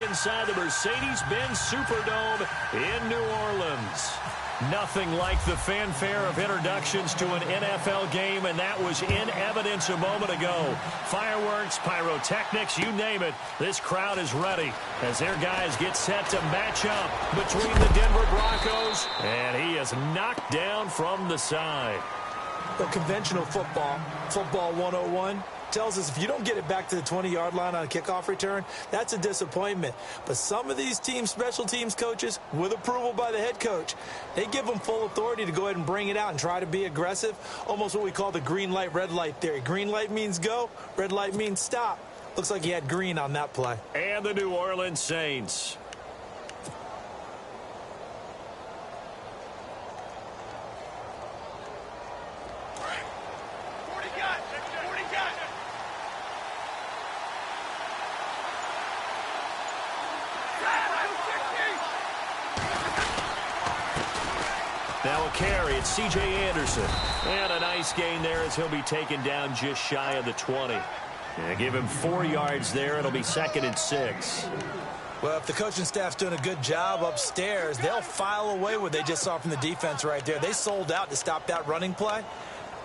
Inside the Mercedes-Benz Superdome in New Orleans. Nothing like the fanfare of introductions to an NFL game, and that was in evidence a moment ago. Fireworks, pyrotechnics, you name it. This crowd is ready as their guys get set to match up between the Denver Broncos, and he is knocked down from the side. Well, conventional football 101, tells us if you don't get it back to the 20-yard line on a kickoff return, that's a disappointment. But some of these teams, special teams coaches, with approval by the head coach, they give them full authority to go ahead and bring it out and try to be aggressive, almost what we call the green light, red light theory. Green light means go, red light means stop. Looks like he had green on that play. And the New Orleans Saints. Now a carry, it's C.J. Anderson. And a nice gain there as he'll be taken down just shy of the 20. And give him 4 yards there. It'll be 2nd and 6. Well, if the coaching staff's doing a good job upstairs, they'll file away what they just saw from the defense right there. They sold out to stop that running play.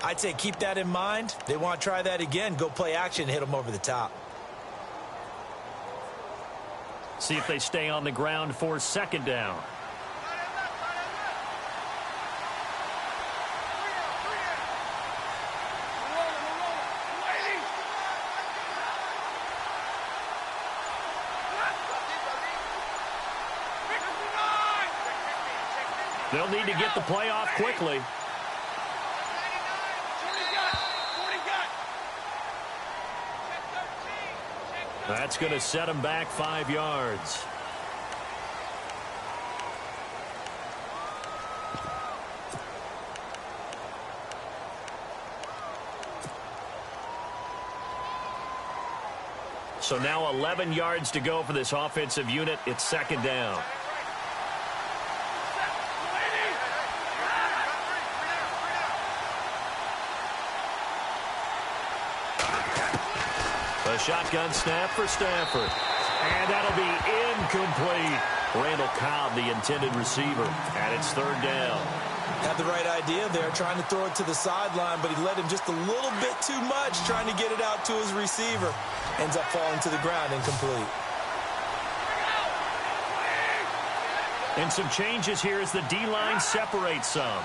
I'd say keep that in mind. They want to try that again. Go play action, hit them over the top. See if they stay on the ground for 2nd down. They'll need to get the play off quickly. That's going to set him back 5 yards. So now 11 yards to go for this offensive unit. It's 2nd down. A shotgun snap for Stafford. And that'll be incomplete. Randall Cobb, the intended receiver, and it's 3rd down. Had the right idea there, trying to throw it to the sideline, but he led him just a little bit too much, trying to get it out to his receiver. Ends up falling to the ground, incomplete. And some changes here as the D-line separates some.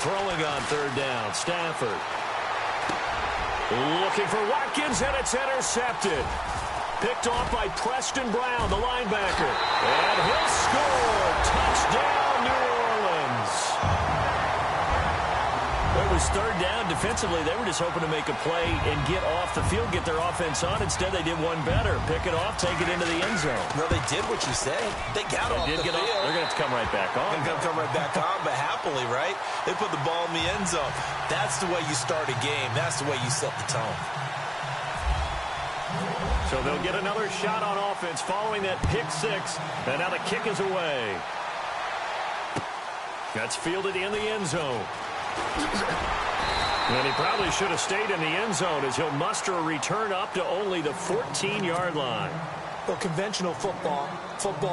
Throwing on 3rd down, Stafford. Looking for Watkins, and it's intercepted. Picked off by Preston Brown, the linebacker. And he'll score. Touchdown, New Orleans. It was 3rd down. Defensively, they were just hoping to make a play and get off the field, get their offense on. Instead, they did one better. Pick it off, take it into the end zone. No, they did what you said. They got off the field. They're going to have to come right back on. They're going to come right back on, but happily, right? They put the ball in the end zone. That's the way you start a game. That's the way you set the tone. So they'll get another shot on offense following that pick 6. And now the kick is away. That's fielded in the end zone. And he probably should have stayed in the end zone as he'll muster a return up to only the 14-yard line. Well, conventional football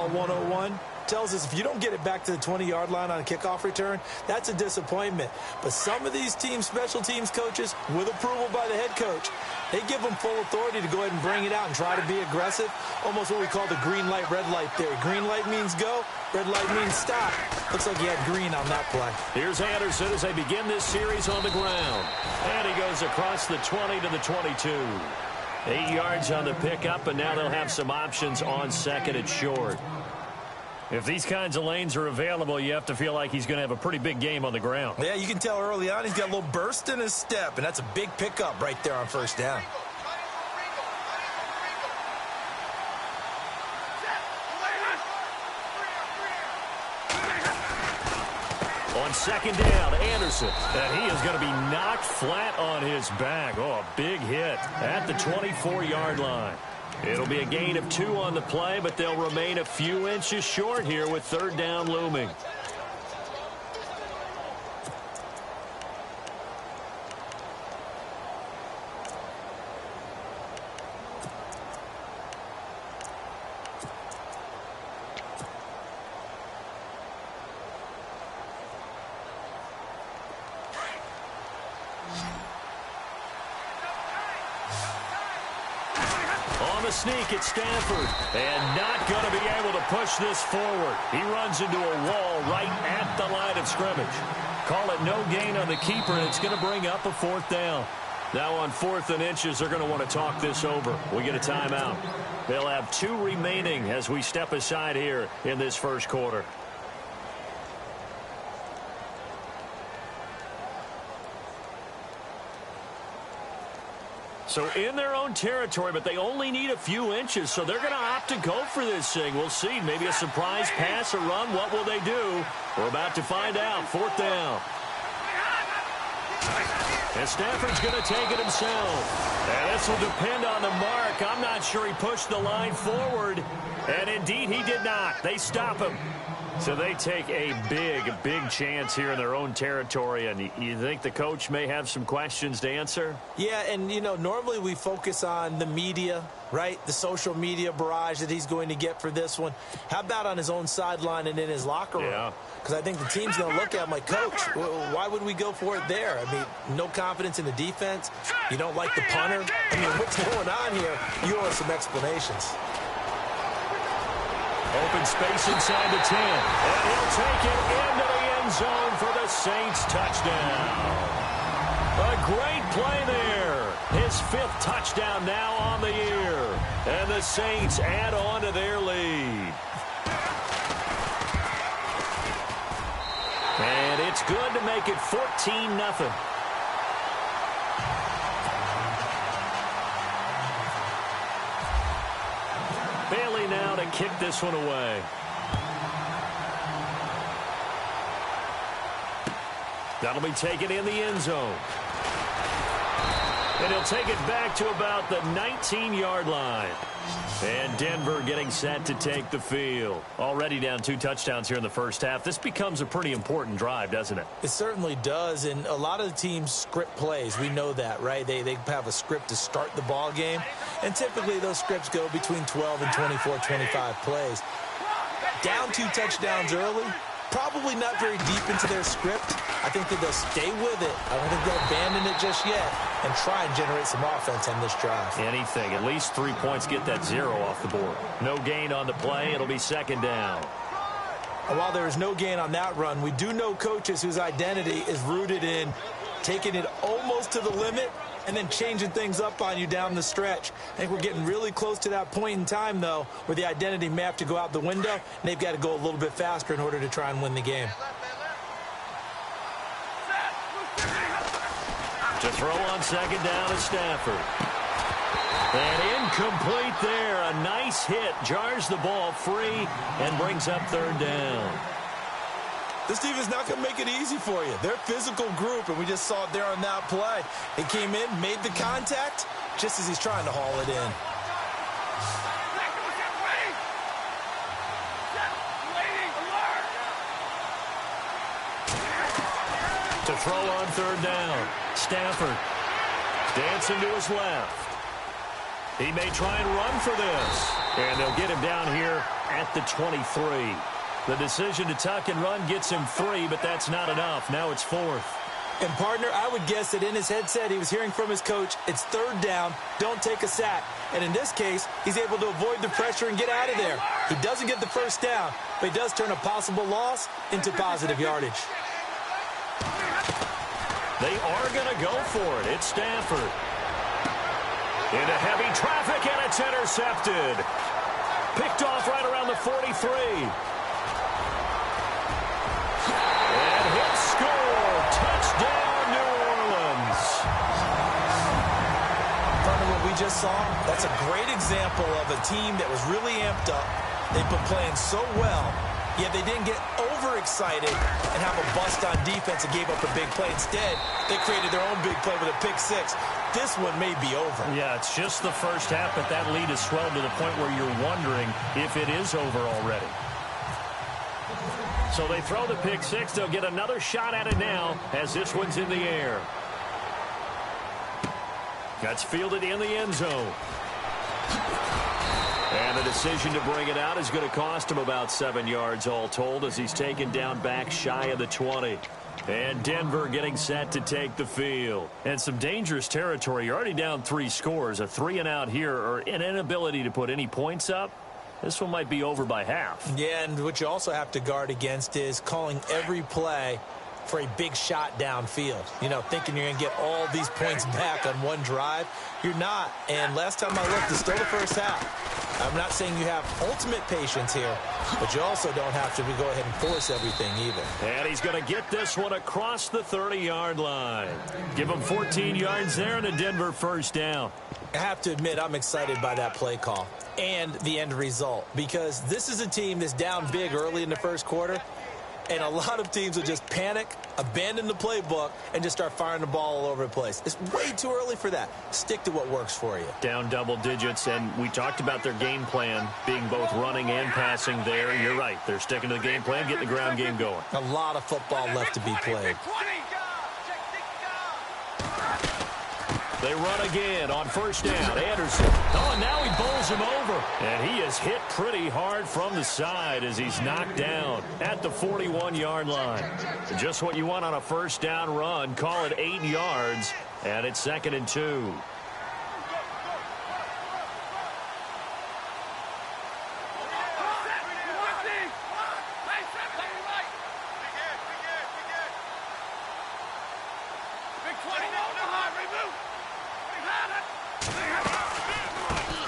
101, tells us if you don't get it back to the 20-yard line on a kickoff return, that's a disappointment. But some of these teams, special teams coaches, with approval by the head coach, they give them full authority to go ahead and bring it out and try to be aggressive, almost what we call the green light, red light theory. Green light means go, red light means stop. Looks like he had green on that play. Here's Anderson as they begin this series on the ground. And he goes across the 20 to the 22. 8 yards on the pickup, and now they'll have some options on 2nd and short. If these kinds of lanes are available, you have to feel like he's going to have a pretty big game on the ground. Yeah, you can tell early on he's got a little burst in his step, and that's a big pickup right there on 1st down. On 2nd down, Anderson. And he is going to be knocked flat on his back. Oh, a big hit at the 24-yard line. It'll be a gain of 2 on the play, but they'll remain a few inches short here with 3rd down looming. On the sneak, it's Stafford. And not going to be able to push this forward. He runs into a wall right at the line of scrimmage. Call it no gain on the keeper, and it's going to bring up a 4th down. Now on 4th and inches, they're going to want to talk this over. We get a timeout. They'll have 2 remaining as we step aside here in this first quarter. So in their own territory, but they only need a few inches, so they're going to opt to go for this thing. We'll see. Maybe a surprise pass or run. What will they do? We're about to find out. 4th down. And Stafford's going to take it himself. And this will depend on the mark. I'm not sure he pushed the line forward. And indeed, he did not. They stop him. So they take a big chance here in their own territory. And you think the coach may have some questions to answer? Yeah, and, you know, normally we focus on the media, right? The social media barrage that he's going to get for this one. How about on his own sideline and in his locker room? Yeah. Because I think the team's going to look at him like, Coach, why would we go for it there? I mean, no confidence in the defense. You don't like the punter. I mean, what's going on here? You owe us some explanations. Open space inside the 10. And he'll take it into the end zone for the Saints touchdown. A great play there. His 5th touchdown now on the year. And the Saints add on to their lead. And it's good to make it 14-0. Bailey now to kick this one away. That'll be taken in the end zone. And he'll take it back to about the 19-yard line. And Denver getting set to take the field. Already down 2 touchdowns here in the first half. This becomes a pretty important drive, doesn't it? It certainly does, and a lot of the teams script plays. We know that, right? They have a script to start the ball game, and typically those scripts go between 12 and 24, 25 plays. Down 2 touchdowns early, probably not very deep into their script. I think that they'll stay with it. I don't think they'll abandon it just yet and try and generate some offense on this drive. Anything. At least 3 points, get that 0 off the board. No gain on the play. It'll be 2nd down. And while there is no gain on that run, we do know coaches whose identity is rooted in taking it almost to the limit and then changing things up on you down the stretch. I think we're getting really close to that point in time, though, where the identity may have to go out the window, and they've got to go a little bit faster in order to try and win the game. To throw on 2nd down is Stafford. And incomplete there. A nice hit. Jars the ball free and brings up 3rd down. This team is not going to make it easy for you. They're a physical group, and we just saw it there on that play. He came in, made the contact, just as he's trying to haul it in. To throw on 3rd down. Stafford dancing to his left. He may try and run for this. And they'll get him down here at the 23. The decision to tuck and run gets him 3, but that's not enough. Now it's 4th. And, partner, I would guess that in his headset he was hearing from his coach, it's 3rd down, don't take a sack. And in this case, he's able to avoid the pressure and get out of there. He doesn't get the 1st down, but he does turn a possible loss into positive yardage. They are going to go for it. It's Stafford. Into heavy traffic, and it's intercepted. Picked off right around the 43. And he'll score. Touchdown, New Orleans. From what we just saw, that's a great example of a team that was really amped up. They've been playing so well, yet they didn't get overexcited and have a bust on defense and gave up a big play. Instead, they created their own big play with a pick 6. This one may be over. Yeah, it's just the first half, but that lead has swelled to the point where you're wondering if it is over already. So they throw the pick 6. They'll get another shot at it now as this one's in the air. That's fielded in the end zone. And the decision to bring it out is going to cost him about 7 yards all told as he's taken down back shy of the 20. And Denver getting set to take the field. And some dangerous territory. You're already down 3 scores. A 3-and-out here, or an inability to put any points up. This one might be over by half. Yeah, and what you also have to guard against is calling every play for a big shot downfield. You know, thinking you're going to get all these points back on one drive. You're not. And last time I looked, it's still the first half. I'm not saying you have ultimate patience here, but you also don't have to go ahead and force everything either. And he's going to get this one across the 30-yard line. Give him 14 yards there and a Denver first down. I have to admit, I'm excited by that play call and the end result, because this is a team that's down big early in the first quarter, and a lot of teams will just panic, abandon the playbook, and just start firing the ball all over the place. It's way too early for that. Stick to what works for you. Down double digits, and we talked about their game plan being both running and passing there. You're right. They're sticking to the game plan, getting the ground game going. A lot of football left to be played. They run again on first down. Anderson. Oh, and now he bowls him over. And he is hit pretty hard from the side as he's knocked down at the 41-yard line. Just what you want on a first down run. Call it 8 yards, and it's 2nd and 2.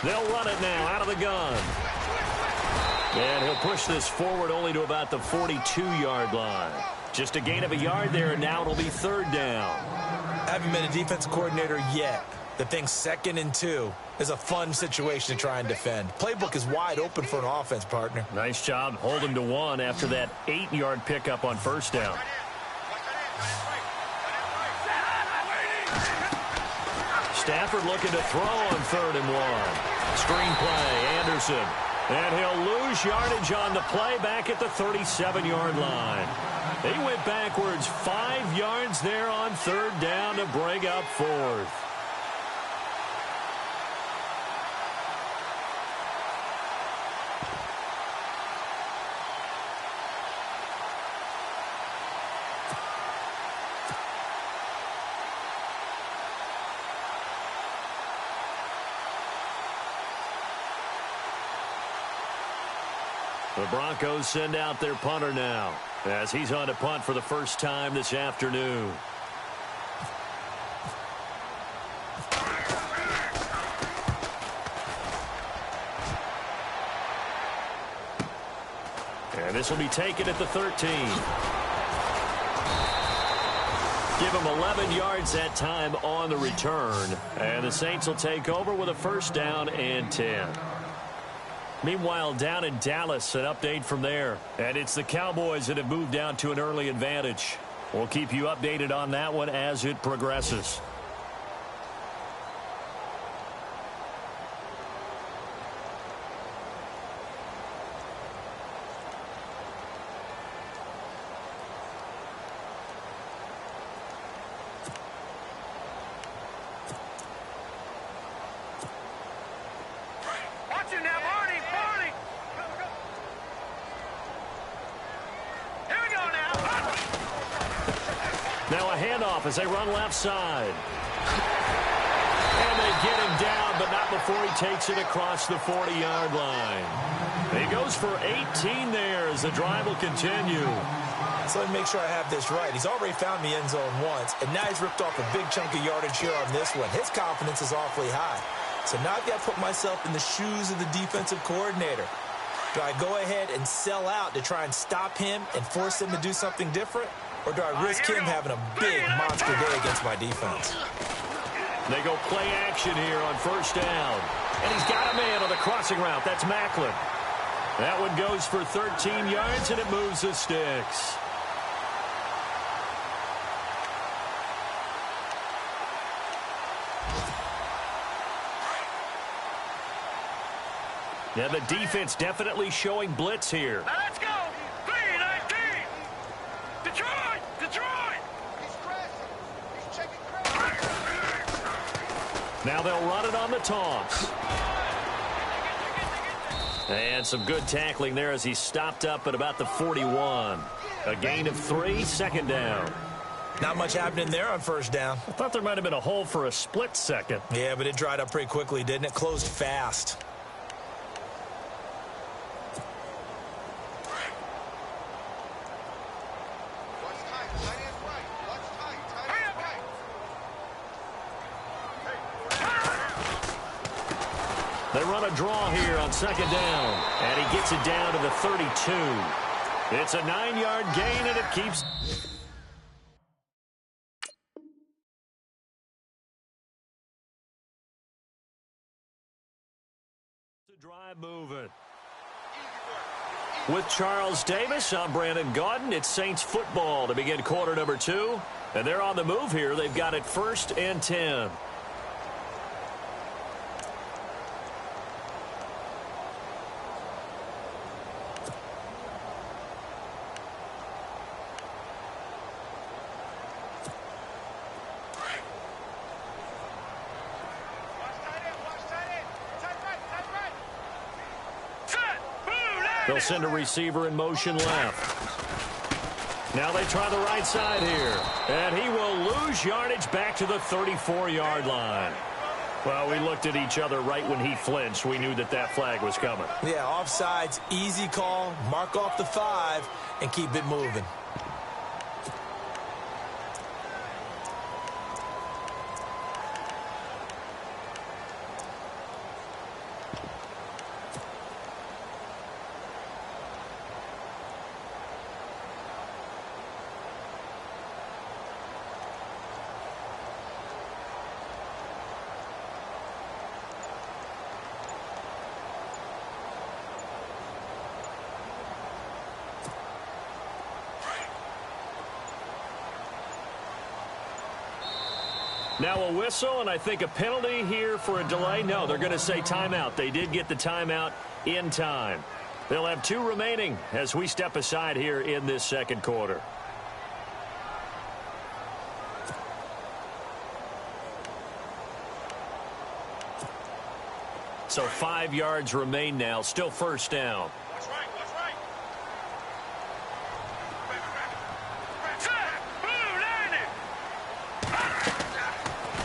They'll run it now out of the gun. And he'll push this forward only to about the 42-yard line. Just a gain of a yard there, and now it'll be 3rd down. I haven't been a defensive coordinator yet. The thing 2nd and 2 is a fun situation to try and defend. Playbook is wide open for an offense, partner. Nice job holding to 1 after that 8-yard pickup on first down. Stafford looking to throw on 3rd and 1. Screen play, Anderson. And he'll lose yardage on the play back at the 37-yard line. He went backwards 5 yards there on 3rd down to bring up 4th. The Broncos send out their punter now as he's on to punt for the first time this afternoon. And this will be taken at the 13. Give him 11 yards that time on the return. And the Saints will take over with a first down and 10. Meanwhile, down in Dallas, an update from there. And it's the Cowboys that have moved down to an early advantage. We'll keep you updated on that one as it progresses. Now a handoff as they run left side. And they get him down, but not before he takes it across the 40-yard line. He goes for 18 there as the drive will continue. So let me make sure I have this right. He's already found the end zone once, and now he's ripped off a big chunk of yardage here on this one. His confidence is awfully high. So now I've got to put myself in the shoes of the defensive coordinator. Do I go ahead and sell out to try and stop him and force him to do something different? Or do I risk him having a big monster day against my defense? They go play action here on first down. And he's got a man on the crossing route. That's Macklin. That one goes for 13 yards, and it moves the sticks. Now the defense definitely showing blitz here. Now let's go. 3-19. Detroit. Now they'll run it on the toss. And some good tackling there as he stopped up at about the 41. A gain of 3, second down. Not much happening there on first down. I thought there might have been a hole for a split second. Yeah, but it dried up pretty quickly, didn't it? Closed fast. They run a draw here on second down, and he gets it down to the 32. It's a 9-yard gain, and it keeps... the drive moving. With Charles Davis, I'm Brandon Gaudin. It's Saints football to begin quarter number 2. And they're on the move here. They've got it 1st and 10. They'll send a receiver in motion left. Now they try the right side here. And he will lose yardage back to the 34-yard line. Well, we looked at each other right when he flinched. We knew that that flag was coming. Yeah, offsides, easy call. Mark off the 5 and keep it moving. Now a whistle, and I think a penalty here for a delay. No, they're going to say timeout. They did get the timeout in time. They'll have 2 remaining as we step aside here in this second quarter. So 5 yards remain now. Still first down. Watch right, watch right.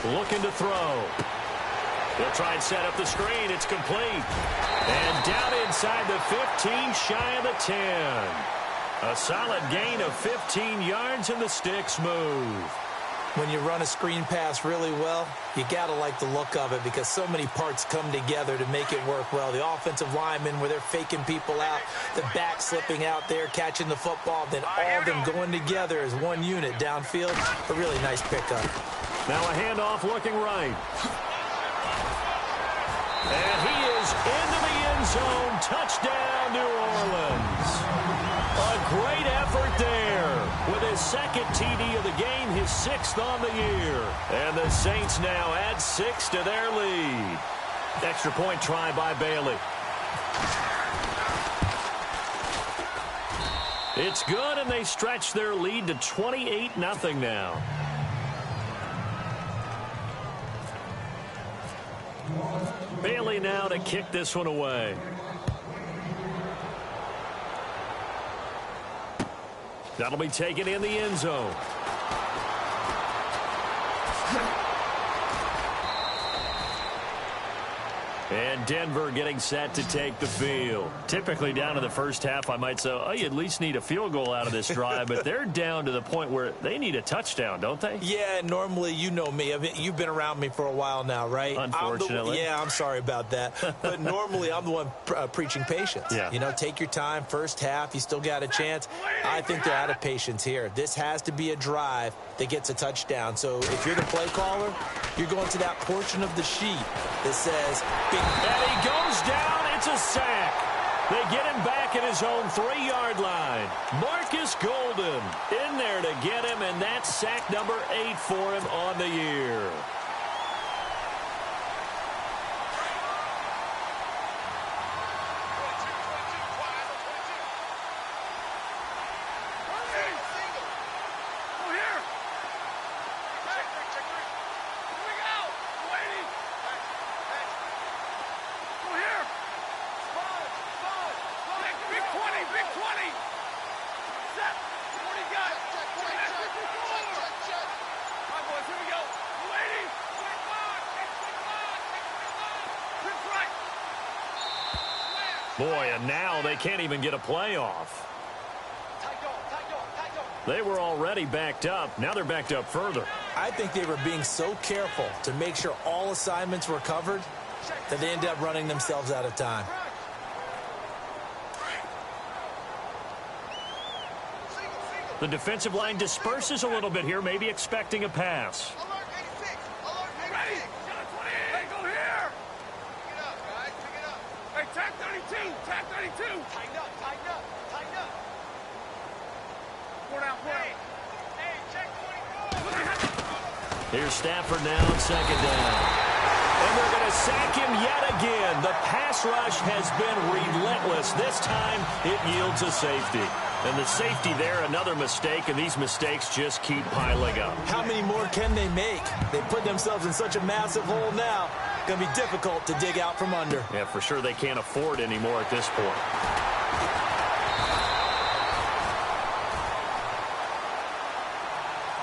Looking to throw. He'll try and set up the screen. It's complete. And down inside the 15, shy of the 10. A solid gain of 15 yards, and the sticks move. When you run a screen pass really well, you got to like the look of it because so many parts come together to make it work well. The offensive linemen, where they're faking people out, the back slipping out there, catching the football, then all of them going together as one unit downfield. A really nice pickup. Now a handoff looking right. And he is into the end zone. Touchdown, New Orleans. A great effort there with his second TD of the game, his 6th on the year. And the Saints now add 6 to their lead. Extra point try by Bailey. It's good, and they stretch their lead to 28-0 now. Bailey now to kick this one away. That'll be taken in the end zone. And Denver getting set to take the field. Typically down to the first half, I might say, oh, you at least need a field goal out of this drive. But they're down to the point where they need a touchdown, don't they? Yeah, normally, you know me. I mean, you've been around me for a while now, right? Unfortunately. I'm sorry about that. But normally, I'm the one preaching patience. Yeah. You know, take your time. First half, you still got a chance. I think they're out of patience here. This has to be a drive that gets a touchdown. So if you're the play caller, you're going to that portion of the sheet that says... And he goes down. It's a sack. They get him back at his own 3-yard line. Marcus Golden in there to get him, and that's sack number 8 for him on the year. Boy, and now they can't even get a play off. They were already backed up. Now they're backed up further. I think they were being so careful to make sure all assignments were covered that they ended up running themselves out of time. The defensive line disperses a little bit here, maybe expecting a pass. Here's Stafford now on second down. And they're going to sack him yet again. The pass rush has been relentless. This time it yields a safety. And the safety there, another mistake, and these mistakes just keep piling up. How many more can they make? They put themselves in such a massive hole now. Going to be difficult to dig out from under. Yeah, for sure they can't afford anymore at this point.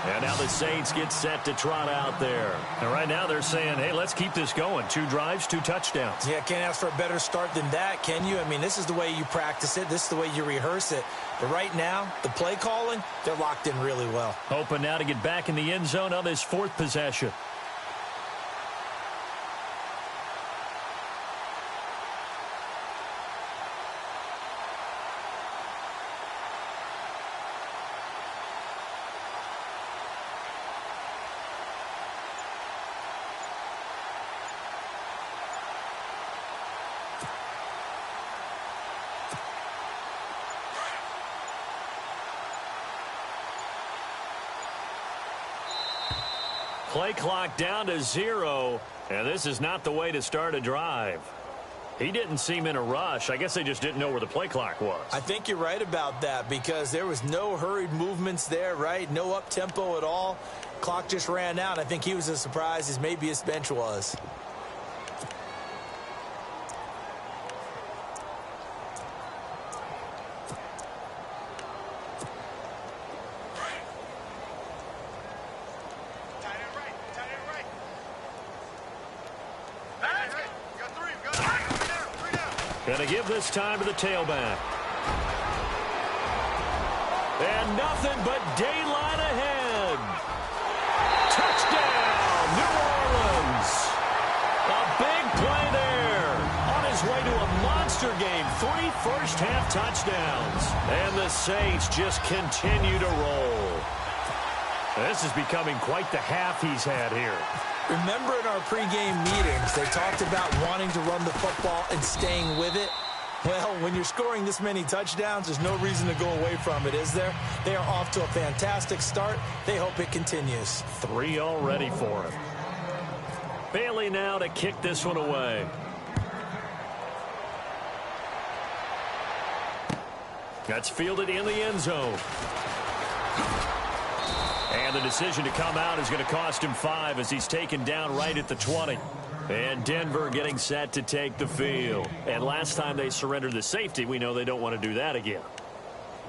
And now the Saints get set to trot out there. And right now they're saying, hey, let's keep this going. 2 drives, 2 touchdowns. Yeah, can't ask for a better start than that, can you? I mean, this is the way you practice it. This is the way you rehearse it. But right now, the play calling, they're locked in really well. Hoping now to get back in the end zone on this 4th possession. Play clock down to 0, and this is not the way to start a drive. He didn't seem in a rush. I guess they just didn't know where the play clock was. I think you're right about that because there was no hurried movements there, right? No up-tempo at all. Clock just ran out. I think he was as surprised as maybe his bench was. Going to give this time to the tailback. And nothing but daylight ahead. Touchdown, New Orleans. A big play there. On his way to a monster game. 3 first-half touchdowns. And the Saints just continue to roll. This is becoming quite the half he's had here. Remember in our pregame meetings, they talked about wanting to run the football and staying with it? Well, when you're scoring this many touchdowns, there's no reason to go away from it, is there? They are off to a fantastic start. They hope it continues. 3 already for him. Bailey now to kick this one away. That's fielded in the end zone. And the decision to come out is going to cost him 5 as he's taken down right at the 20. And Denver getting set to take the field. And last time they surrendered the safety, we know they don't want to do that again.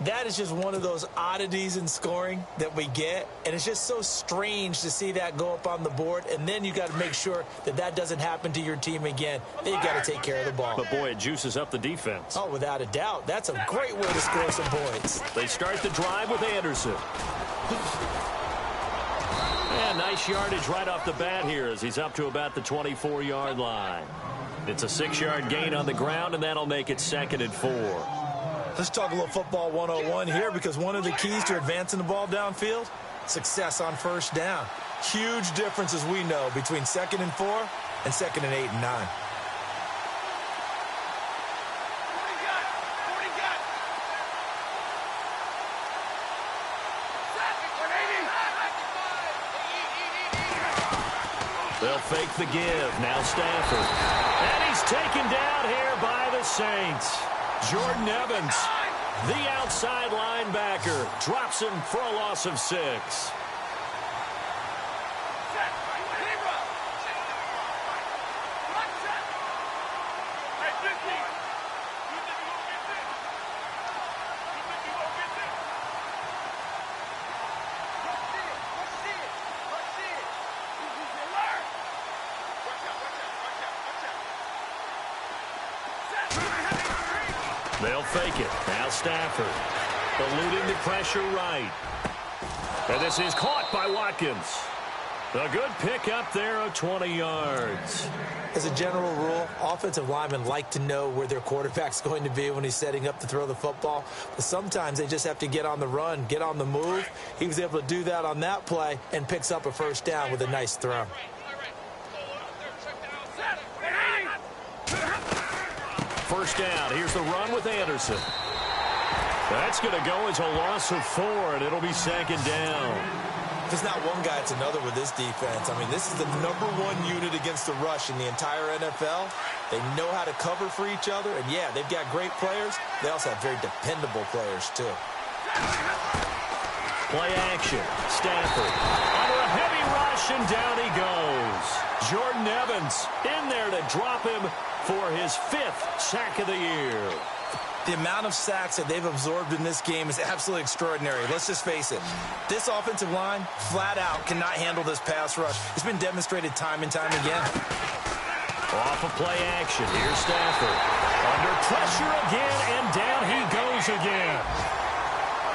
That is just one of those oddities in scoring that we get. And it's just so strange to see that go up on the board. And then you got to make sure that that doesn't happen to your team again. Then you got to take care of the ball. But, boy, it juices up the defense. Oh, without a doubt. That's a great way to score some points. They start the drive with Anderson. And nice yardage right off the bat here as he's up to about the 24-yard line. It's a 6-yard gain on the ground, and that'll make it 2nd and 4. Let's talk a little football 101 here because one of the keys to advancing the ball downfield, success on first down. Huge difference, as we know, between 2nd and 4 and 2nd and 8 and 9. They'll fake the give. Now Stafford. And he's taken down here by the Saints. Jordan Evans, the outside linebacker, drops him for a loss of 6. They'll fake it. Now Stafford. Eluding the pressure right. And this is caught by Watkins. A good pick up there of 20 yards. As a general rule, offensive linemen like to know where their quarterback's going to be when he's setting up to throw the football. But sometimes they just have to get on the run, get on the move. He was able to do that on that play and picks up a first down with a nice throw. First down. Here's the run with Anderson. That's going to go as a loss of 4, and it'll be second down. If it's not one guy, it's another with this defense. I mean, this is the #1 unit against the rush in the entire NFL. They know how to cover for each other. And, yeah, they've got great players. They also have very dependable players, too. Play action. Stafford under a heavy rush, and down he goes. Jordan Evans in there to drop him for his 5th sack of the year. The amount of sacks that they've absorbed in this game is absolutely extraordinary. Let's just face it. This offensive line, flat out, cannot handle this pass rush. It's been demonstrated time and time again. Off of play action. Here's Stafford. Under pressure again, and down he goes again.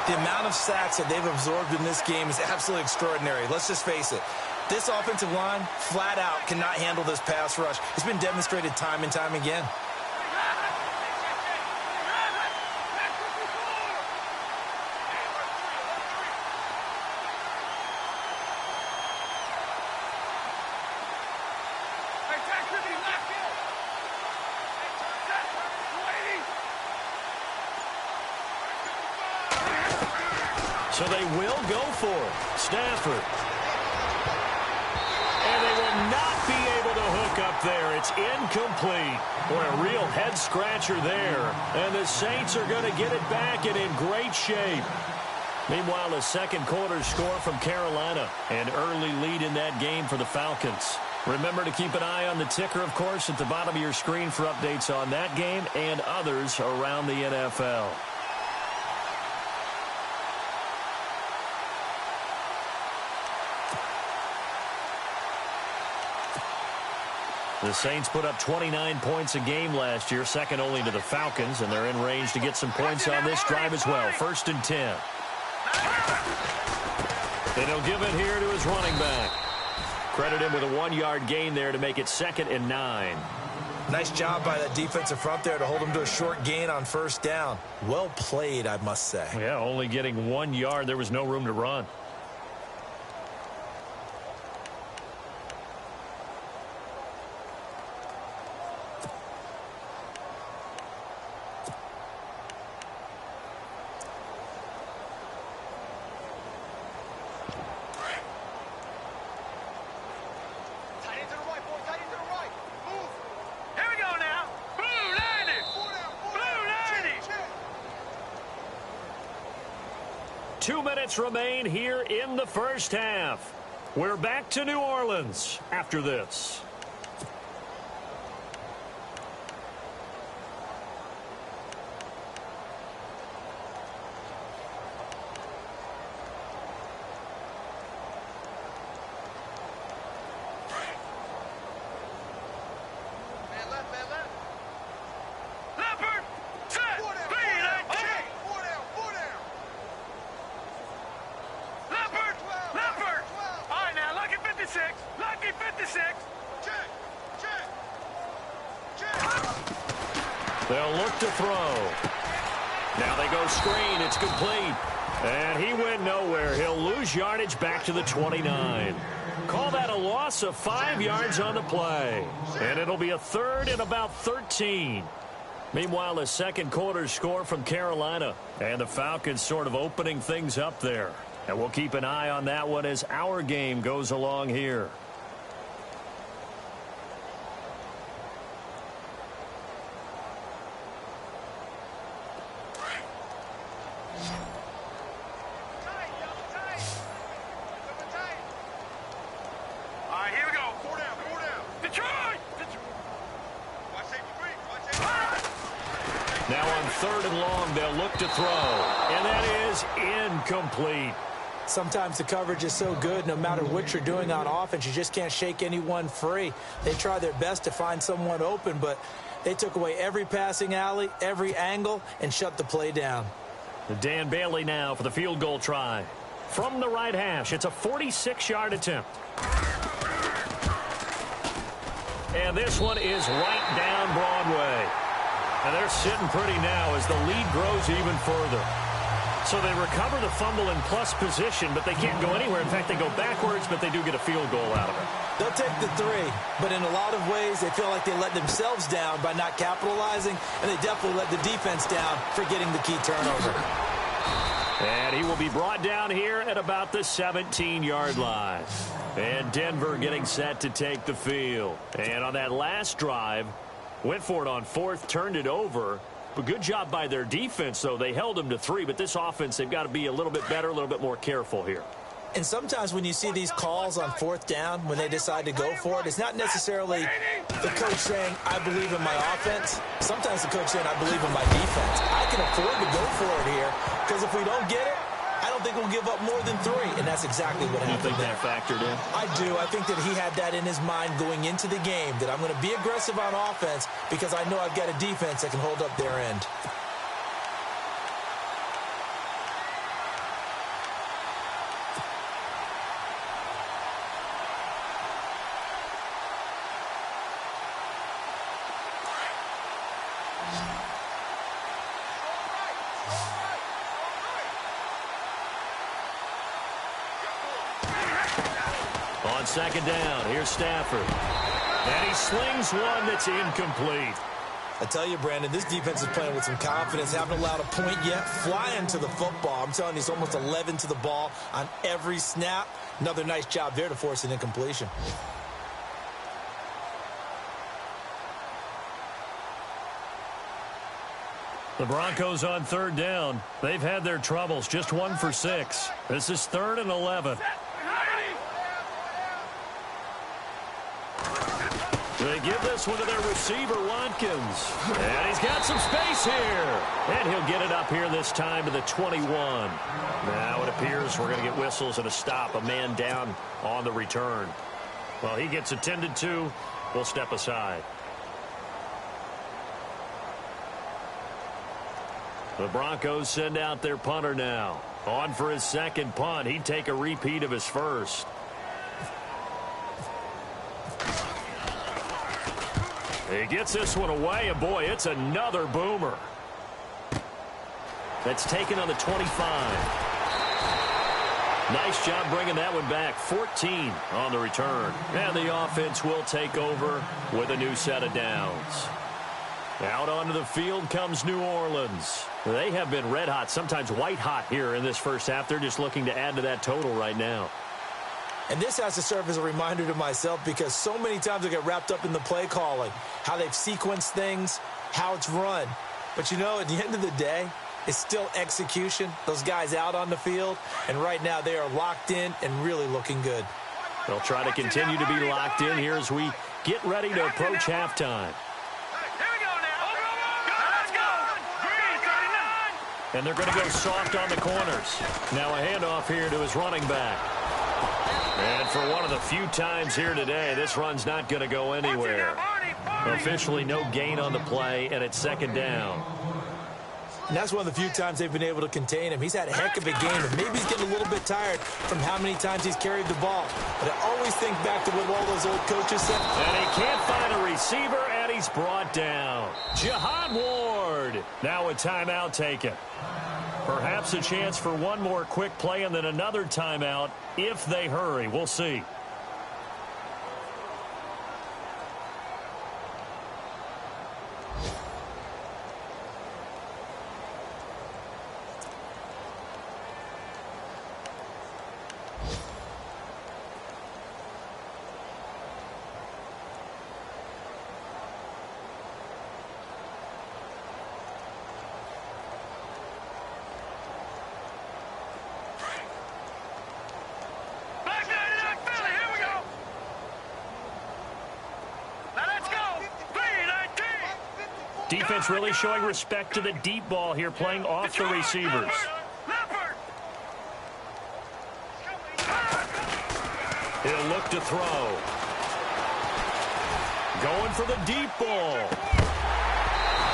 The amount of sacks that they've absorbed in this game is absolutely extraordinary. Let's just face it. This offensive line, flat out, cannot handle this pass rush. It's been demonstrated time and time again. So they will go for it. Stafford. And they will not be able to hook up there. It's incomplete. Boy, a real head-scratcher there. And the Saints are going to get it back and in great shape. Meanwhile, a second quarter score from Carolina. An early lead in that game for the Falcons. Remember to keep an eye on the ticker, of course, at the bottom of your screen for updates on that game and others around the NFL. The Saints put up 29 points a game last year, second only to the Falcons, and they're in range to get some points on this drive as well. 1st and 10. And he'll give it here to his running back. Credit him with a 1-yard gain there to make it 2nd and 9. Nice job by that defensive front there to hold him to a short gain on first down. Well played, I must say. Yeah, only getting 1 yard. There was no room to run. Here we go now. Blue 90. Blue 90. 2 minutes remain here in the first half. We're back to New Orleans after this. Leopard. Set. Speed. Leopard. Leopard. All right, now, lucky 56. Lucky 56. They'll look to throw. Now they go screen. It's complete. And he went nowhere. He'll lose yardage back to the 29. Call that a loss of 5 yards on the play. And it'll be a 3rd and about 13. Meanwhile, a second quarter score from Carolina. And the Falcons sort of opening things up there. And we'll keep an eye on that one as our game goes along here. All right, here we go. 4 down. Detroit. Now on 3rd and long, they'll look to throw. And that is incomplete. Sometimes the coverage is so good, no matter what you're doing on offense, you just can't shake anyone free. They try their best to find someone open, but they took away every passing alley, every angle, and shut the play down. Dan Bailey now for the field goal try. From the right hash, it's a 46-yard attempt. And this one is right down Broadway. And they're sitting pretty now as the lead grows even further. So they recover the fumble in plus position, but they can't go anywhere. In fact, they go backwards, but they do get a field goal out of it. They'll take the 3, but in a lot of ways, they feel like they let themselves down by not capitalizing, and they definitely let the defense down for getting the key turnover. And he will be brought down here at about the 17-yard line. And Denver getting set to take the field. And on that last drive, went for it on 4th, turned it over. But good job by their defense, though. They held them to 3, but this offense, they've got to be a little bit better, a little bit more careful here. And sometimes when you see these calls on 4th down, when they decide to go for it, it's not necessarily the coach saying, I believe in my offense. Sometimes the coach saying, I believe in my defense. I can afford to go for it here, because if we don't get it, I don't think we'll give up more than 3, and that's exactly what happened. You think that factored in? I do. I think that he had that in his mind going into the game, that I'm going to be aggressive on offense because I know I've got a defense that can hold up their end. On 2nd down, here's Stafford. And he slings one that's incomplete. I tell you, Brandon, this defense is playing with some confidence. Haven't allowed a point yet. Flying to the football. I'm telling you, it's almost 11 to the ball on every snap. Another nice job there to force an incompletion. The Broncos on 3rd down. They've had their troubles. Just 1 for 6. This is 3rd and 11. They give this one to their receiver, Watkins. And he's got some space here. And he'll get it up here this time to the 21. Now it appears we're going to get whistles and a stop. A man down on the return. Well, he gets attended to. We'll step aside. The Broncos send out their punter now. On for his 2nd punt. He'd take a repeat of his first. He gets this one away, and boy, it's another boomer. That's taken on the 25. Nice job bringing that one back. 14 on the return. And the offense will take over with a new set of downs. Out onto the field comes New Orleans. They have been red hot, sometimes white hot here in this first half. They're just looking to add to that total right now. And this has to serve as a reminder to myself because so many times I get wrapped up in the play calling, how they've sequenced things, how it's run. But, you know, at the end of the day, it's still execution. Those guys out on the field, and right now they are locked in and really looking good. They'll try to continue to be locked in here as we get ready to approach halftime. And they're going to go soft on the corners. Now a handoff here to his running back. And for one of the few times here today, this run's not going to go anywhere. Officially no gain on the play, and it's 2nd down. And that's one of the few times they've been able to contain him. He's had a heck of a game, and maybe he's getting a little bit tired from how many times he's carried the ball. But I always think back to what all those old coaches said. And he can't find a receiver, and he's brought down. Jihad Ward. Now a timeout taken. Perhaps a chance for one more quick play and then another timeout if they hurry. We'll see. Defense really showing respect to the deep ball here, playing off the receivers. He'll look to throw. Going for the deep ball.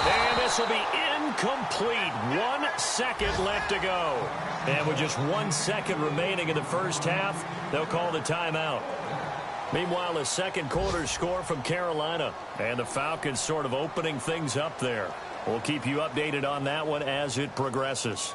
And this will be incomplete. 1 second left to go. And with just 1 second remaining in the first half, they'll call the timeout. Meanwhile, a second quarter score from Carolina. And the Falcons sort of opening things up there. We'll keep you updated on that one as it progresses.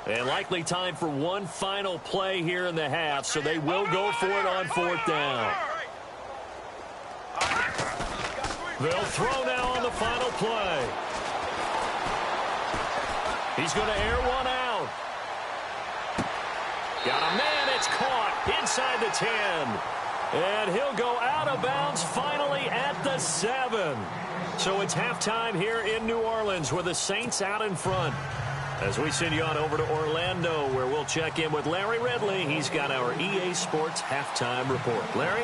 And likely time for one final play here in the half, so they will go for it on 4th down. They'll throw now on the final play. He's going to air one out. Got a man, it's caught inside the 10. And he'll go out of bounds finally at the 7. So it's halftime here in New Orleans with the Saints out in front. As we send you on over to Orlando, where we'll check in with Larry Ridley. He's got our EA Sports halftime report. Larry?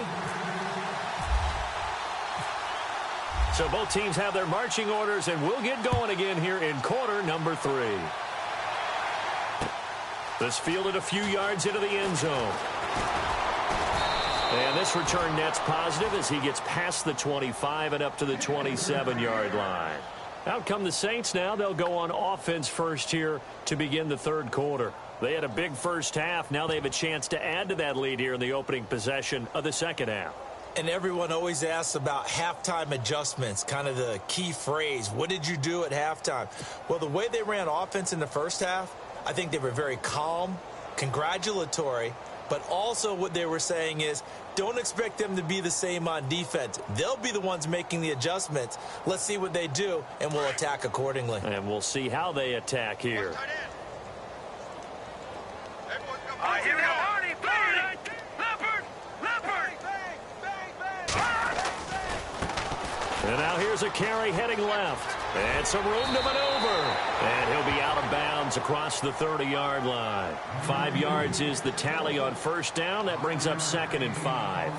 So both teams have their marching orders, and we'll get going again here in quarter number 3. This fielded a few yards into the end zone. And this return net's positive as he gets past the 25 and up to the 27-yard line. Out come the Saints now. They'll go on offense first here to begin the third quarter. They had a big first half. Now they have a chance to add to that lead here in the opening possession of the second half. And everyone always asks about halftime adjustments, kind of the key phrase. What did you do at halftime? Well, the way they ran offense in the first half, I think they were very calm, congratulatory, but also what they were saying is, don't expect them to be the same on defense. They'll be the ones making the adjustments. Let's see what they do, and we'll attack accordingly. And we'll see how they attack here. Here we go. And now here's a carry heading left. And some room to maneuver. And he'll be out of bounds across the 30-yard line. 5 yards is the tally on first down. That brings up 2nd and 5.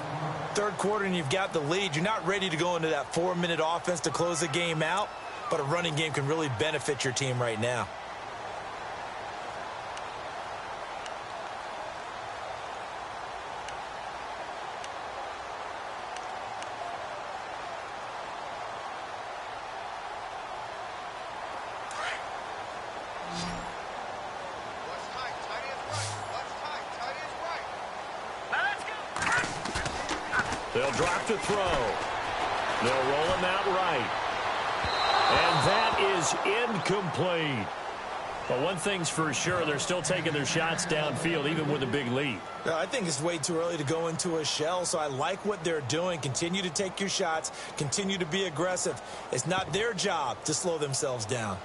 Third quarter and you've got the lead. You're not ready to go into that 4-minute offense to close the game out, but a running game can really benefit your team right now. They'll drop to throw. They'll roll him out right. And that is incomplete. But one thing's for sure, they're still taking their shots downfield, even with a big lead. I think it's way too early to go into a shell, so I like what they're doing. Continue to take your shots. Continue to be aggressive. It's not their job to slow themselves down.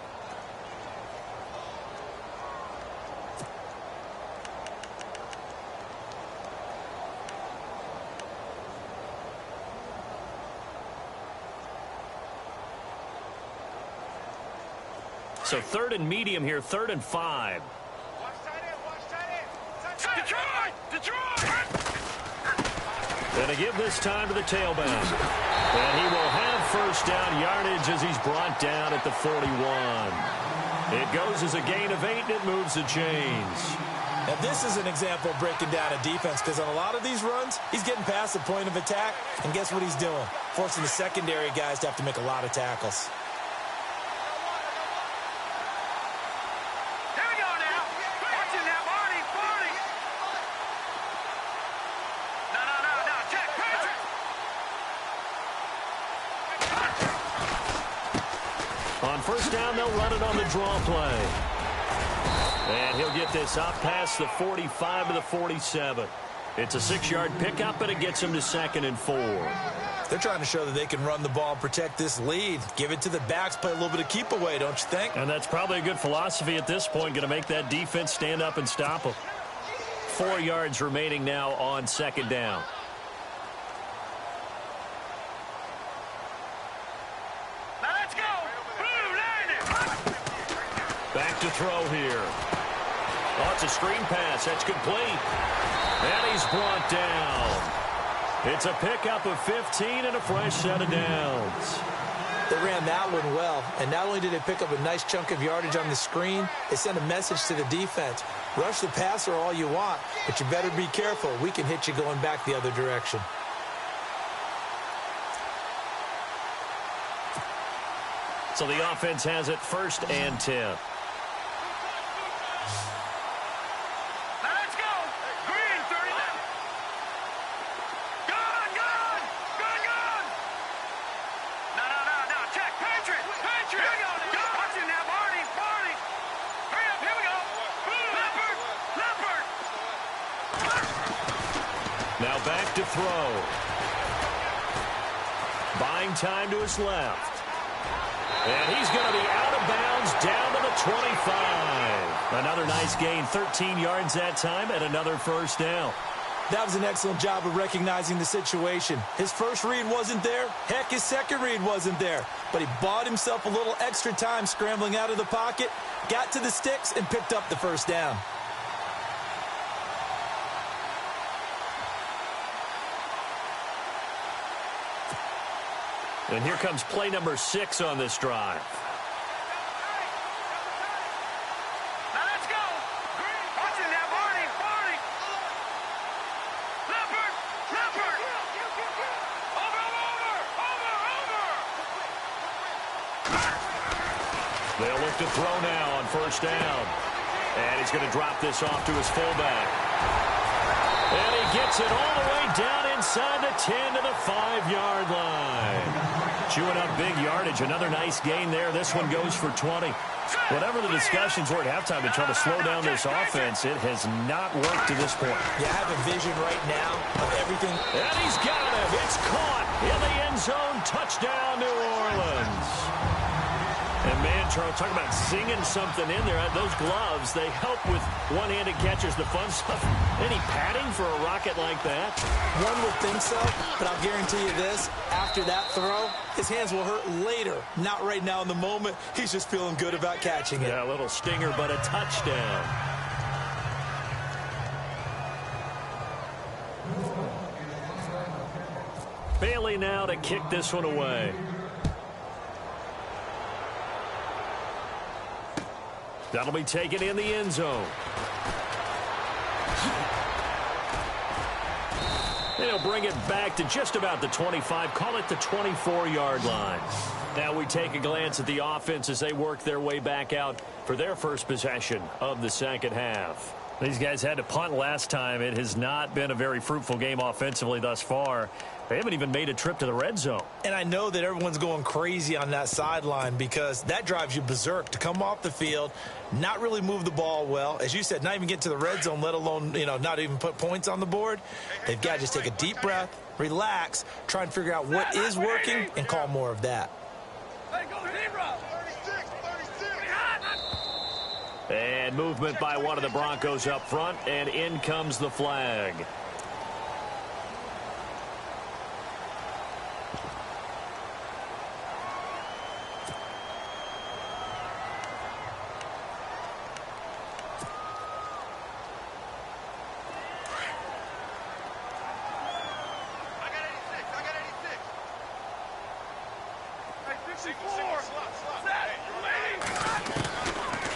So 3rd and medium here, 3rd and 5. And to give this time to the tailback. And he will have first down yardage as he's brought down at the 41. It goes as a gain of 8, and it moves the chains. And this is an example of breaking down a defense, because on a lot of these runs, he's getting past the point of attack, and guess what he's doing? Forcing the secondary guys to have to make a lot of tackles. On first down, they'll run it on the draw play. And he'll get this up past the 45 to the 47. It's a 6-yard pickup, and it gets him to 2nd and 4. They're trying to show that they can run the ball and protect this lead. Give it to the backs, play a little bit of keep away, don't you think? And that's probably a good philosophy at this point, going to make that defense stand up and stop them. 4 yards remaining now on 2nd down. throw here. Oh, it's a screen pass. That's complete. And he's brought down. It's a pickup of 15 and a fresh set of downs. They ran that one well, and not only did they pick up a nice chunk of yardage on the screen, they sent a message to the defense. Rush the passer all you want, but you better be careful. We can hit you going back the other direction. So the offense has it 1st and 10. Now back to throw. Buying time to his left. And he's going to be out of bounds down to the 25. Another nice gain, 13 yards that time, and another first down. That was an excellent job of recognizing the situation. His first read wasn't there. Heck, his second read wasn't there. But he bought himself a little extra time scrambling out of the pocket, got to the sticks, and picked up the first down. And here comes play number 6 on this drive. Now let's go. Watch it now, Barney. Leopard. Over. They'll look to throw now on first down. And he's going to drop this off to his fullback. And he gets it all the way down inside the 10 to the 5-yard line. Chewing up big yardage. Another nice gain there. This one goes for 20. Whatever the discussions were at halftime to try to slow down this offense, it has not worked to this point. You have a vision right now of everything. And he's got him. It's caught in the end zone. Touchdown, New Orleans. And, man, Charles, talk about singing something in there. Those gloves, they help with one-handed catches, the fun stuff. Any padding for a rocket like that? One would think so, but I'll guarantee you this. After that throw, his hands will hurt later. Not right now in the moment. He's just feeling good about catching it. Yeah, a little stinger, but a touchdown. Bailey now to kick this one away. That'll be taken in the end zone. They'll bring it back to just about the 25. Call it the 24-yard line. Now we take a glance at the offense as they work their way back out for their first possession of the second half. These guys had to punt last time. It has not been a very fruitful game offensively thus far. They haven't even made a trip to the red zone. And I know that everyone's going crazy on that sideline because that drives you berserk to come off the field, not really move the ball well. As you said, not even get to the red zone, let alone, not even put points on the board. They've got to just take a deep breath, relax, try and figure out what is working, and call more of that. Hey, go Zebra. 36. And movement by one of the Broncos up front, and in comes the flag.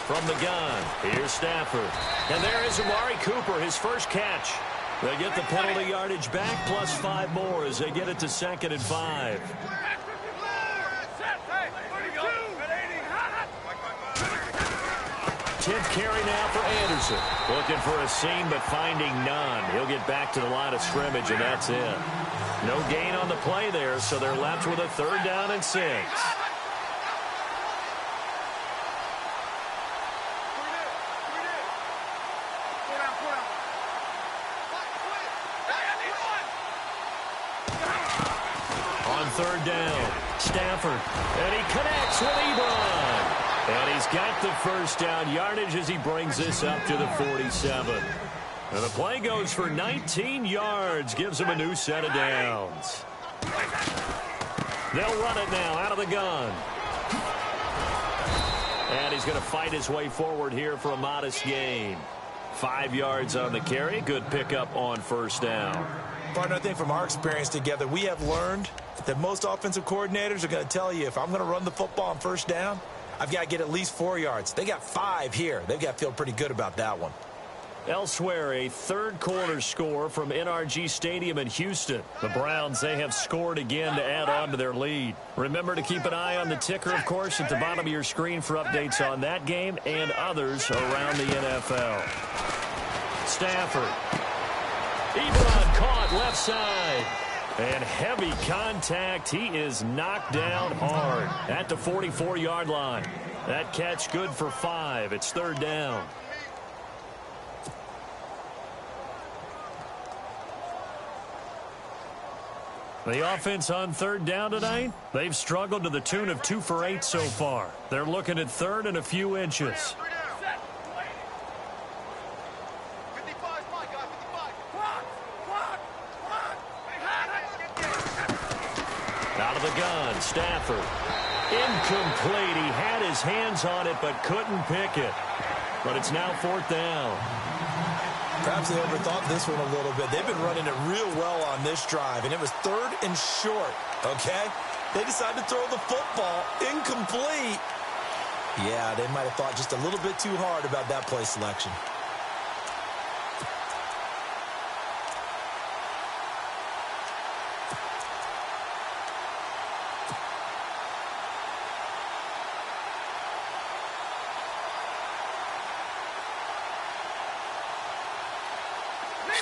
From the gun, here's Stafford. And there is Amari Cooper, his first catch. They get the penalty yardage back, plus 5 more as they get it to 2nd and 5. 10th carry now for Anderson. Looking for a seam, but finding none. He'll get back to the line of scrimmage, and that's it. No gain on the play there, so they're left with a 3rd down and 6. On 3rd down, Stafford, and he connects with Ebron. And he's got the first down yardage as he brings this up to the 47. And the play goes for 19 yards, gives him a new set of downs. They'll run it now out of the gun. And he's going to fight his way forward here for a modest gain. 5 yards on the carry. Good pickup on first down. Partner, I think from our experience together, we have learned that most offensive coordinators are going to tell you, if I'm going to run the football on first down, I've got to get at least 4 yards. They got 5 here. They've got to feel pretty good about that one. Elsewhere, a third-quarter score from NRG Stadium in Houston. The Browns, they have scored again to add on to their lead. Remember to keep an eye on the ticker, of course, at the bottom of your screen for updates on that game and others around the NFL. Stafford. Ebron caught left side. And heavy contact. He is knocked down hard at the 44-yard line. That catch good for 5. It's third down. The offense on third down tonight, they've struggled to the tune of 2 for 8 so far. They're looking at third and a few inches. Out of the gun, Stafford. Incomplete. He had his hands on it but couldn't pick it. But it's now fourth down. Perhaps they overthought this one a little bit. They've been running it real well on this drive, and it was third and short, okay? They decided to throw the football incomplete. Yeah, they might have thought just a little bit too hard about that play selection.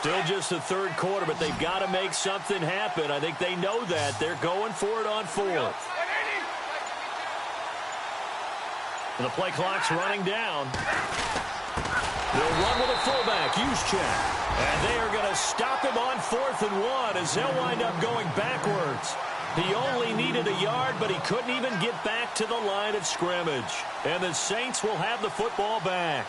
Still just the third quarter, but they've got to make something happen. I think they know that. They're going for it on fourth. The play clock's running down. They'll run with a fullback, Juszczyk. And they are going to stop him on 4th and 1 as they'll wind up going backwards. He only needed a yard, but he couldn't even get back to the line of scrimmage. And the Saints will have the football back.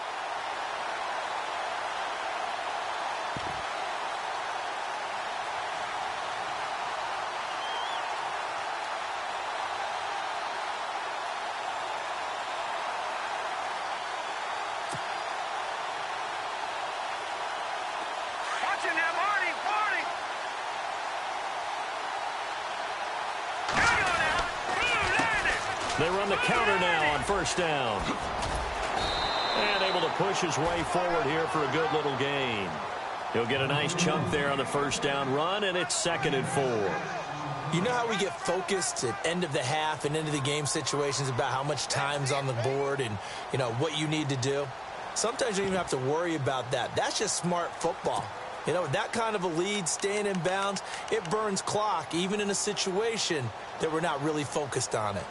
They run the counter now on first down. And able to push his way forward here for a good little gain. He'll get a nice chunk there on the first down run, and it's 2nd and 4. You know how we get focused at end of the half and into the game situations about how much time's on the board and, you know, what you need to do? Sometimes you don't even have to worry about that. That's just smart football. You know, that kind of a lead, staying in bounds, it burns clock, even in a situation that we're not really focused on it.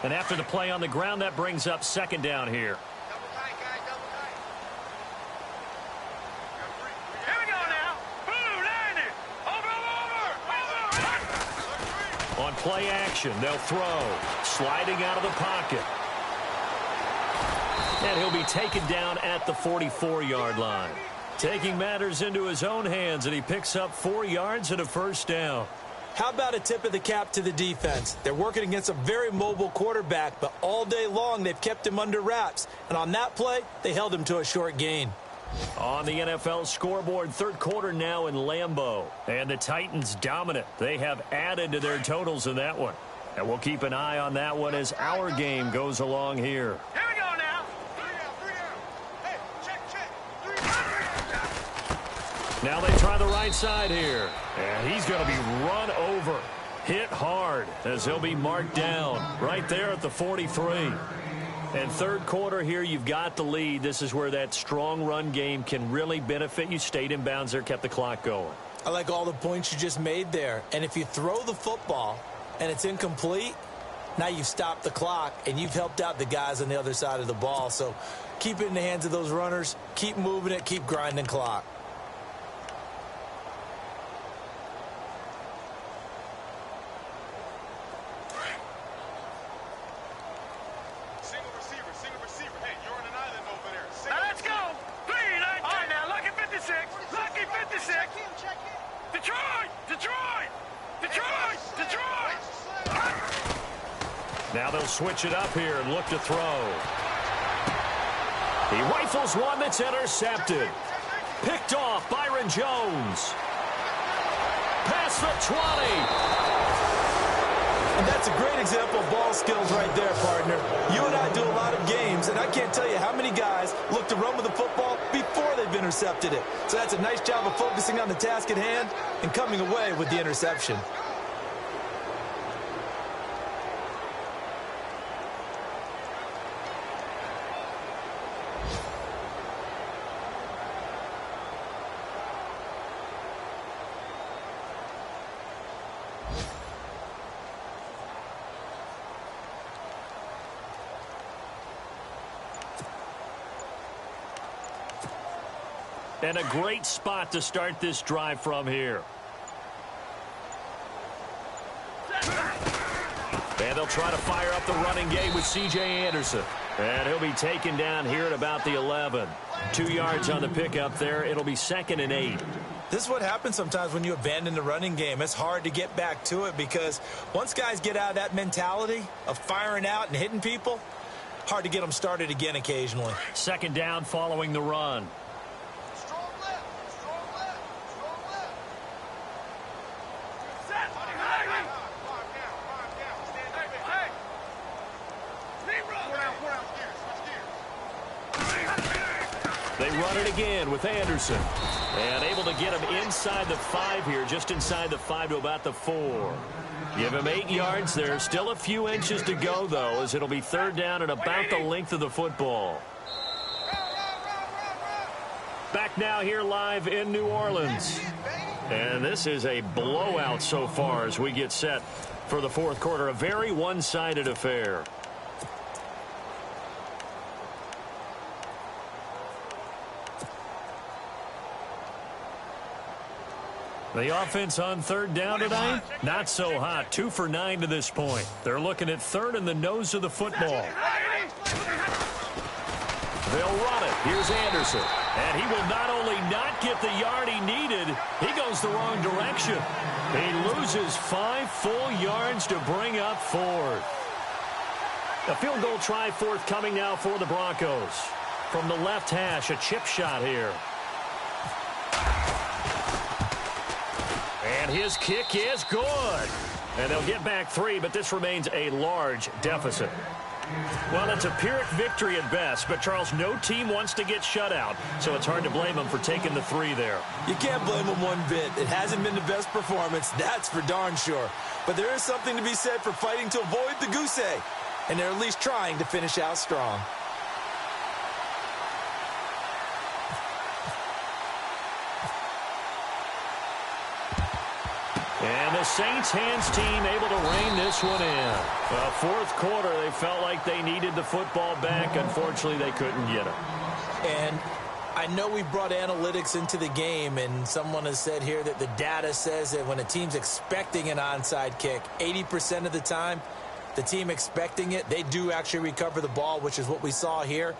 And after the play on the ground, that brings up 2nd down here. Double tight, guys, double tight. Here we go now. Boom, landed. Over. On play action, they'll throw. Sliding out of the pocket. And he'll be taken down at the 44-yard line. Taking matters into his own hands, and he picks up 4 yards and a first down. How about a tip of the cap to the defense? They're working against a very mobile quarterback, but all day long they've kept him under wraps. And on that play, they held him to a short gain. On the NFL scoreboard, third quarter now in Lambeau. And the Titans dominant. They have added to their totals in that one. And we'll keep an eye on that one as our game goes along here. Here we go now. 3 down. Hey, check. 3 down. Now they try the right side here. And he's going to be run over. Hit hard as he'll be marked down right there at the 43. And third quarter here, you've got the lead. This is where that strong run game can really benefit you. Stayed in bounds there, kept the clock going. I like all the points you just made there. And if you throw the football and it's incomplete, now you've stopped the clock and you've helped out the guys on the other side of the ball. So keep it in the hands of those runners. Keep moving it. Keep grinding clock. Single receiver. Hey, you're on an island over there. Now let's go. 3, 9, 10. All right, now, lucky 56. Lucky 56. Detroit. Now they'll switch it up here and look to throw. He rifles one that's intercepted. Picked off Byron Jones. Past the 20. And that's a great example of ball skills right there, partner. You and I do a lot of games, and I can't tell you how many guys look to run with the football before they've intercepted it. So that's a nice job of focusing on the task at hand and coming away with the interception. And a great spot to start this drive from here. And they'll try to fire up the running game with C.J. Anderson. And he'll be taken down here at about the 11. 2 yards on the pickup there. It'll be 2nd and 8. This is what happens sometimes when you abandon the running game. It's hard to get back to it because once guys get out of that mentality of firing out and hitting people, hard to get them started again occasionally. 2nd down following the run. They run it again with Anderson. And able to get him inside the 5 here, just inside the 5 to about the 4. Give him 8 yards. There's still a few inches to go, though, as it'll be 3rd down and about the length of the football. Back now here live in New Orleans. And this is a blowout so far as we get set for the 4th quarter. A very one-sided affair. The offense on 3rd down tonight, not so hot. 2 for 9 to this point. They're looking at 3rd in the nose of the football. They'll run it. Here's Anderson. And he will not only not get the yard he needed, he goes the wrong direction. He loses 5 full yards to bring up 4th. A field goal try forthcoming now for the Broncos. From the left hash, a chip shot here. And his kick is good. And they'll get back 3, but this remains a large deficit. Well, it's a Pyrrhic victory at best, but, Charles, no team wants to get shut out, so it's hard to blame them for taking the 3 there. You can't blame them one bit. It hasn't been the best performance, that's for darn sure. But there is something to be said for fighting to avoid the goose egg, and they're at least trying to finish out strong. And the Saints hands team able to rein this one in. 4th quarter, they felt like they needed the football back. Unfortunately, they couldn't get it. And I know we brought analytics into the game, and someone has said here that the data says that when a team's expecting an onside kick, 80% of the time, the team expecting it, they do actually recover the ball, which is what we saw here.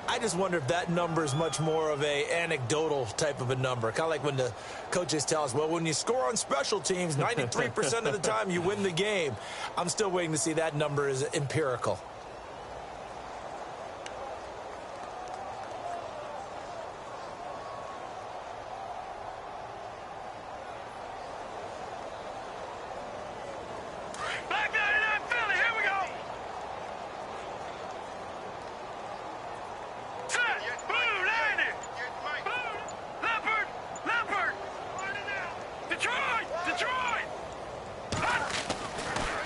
I just wonder if that number is much more of a anecdotal type of a number. Kind of like when the coaches tell us, well, when you score on special teams, 93% of the time you win the game. I'm still waiting to see that number is empirical.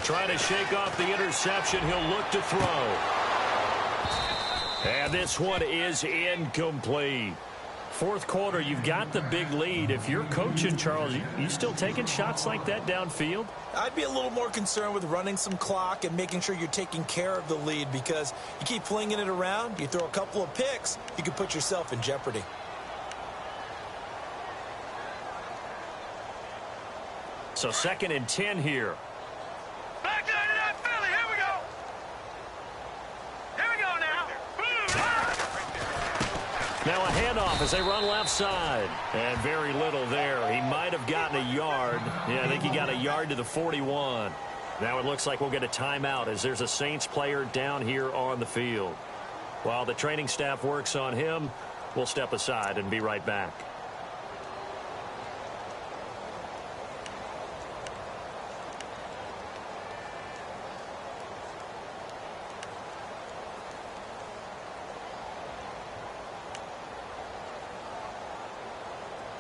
Trying to shake off the interception. He'll look to throw. And this one is incomplete. 4th quarter, you've got the big lead. If you're coaching, Charles, you still taking shots like that downfield? I'd be a little more concerned with running some clock and making sure you're taking care of the lead, because you keep flinging it around, you throw a couple of picks, you can put yourself in jeopardy. So 2nd and 10 here. Now a handoff as they run left side. And very little there. He might have gotten a yard. Yeah, I think he got a yard to the 41. Now it looks like we'll get a timeout as there's a Saints player down here on the field. While the training staff works on him, we'll step aside and be right back.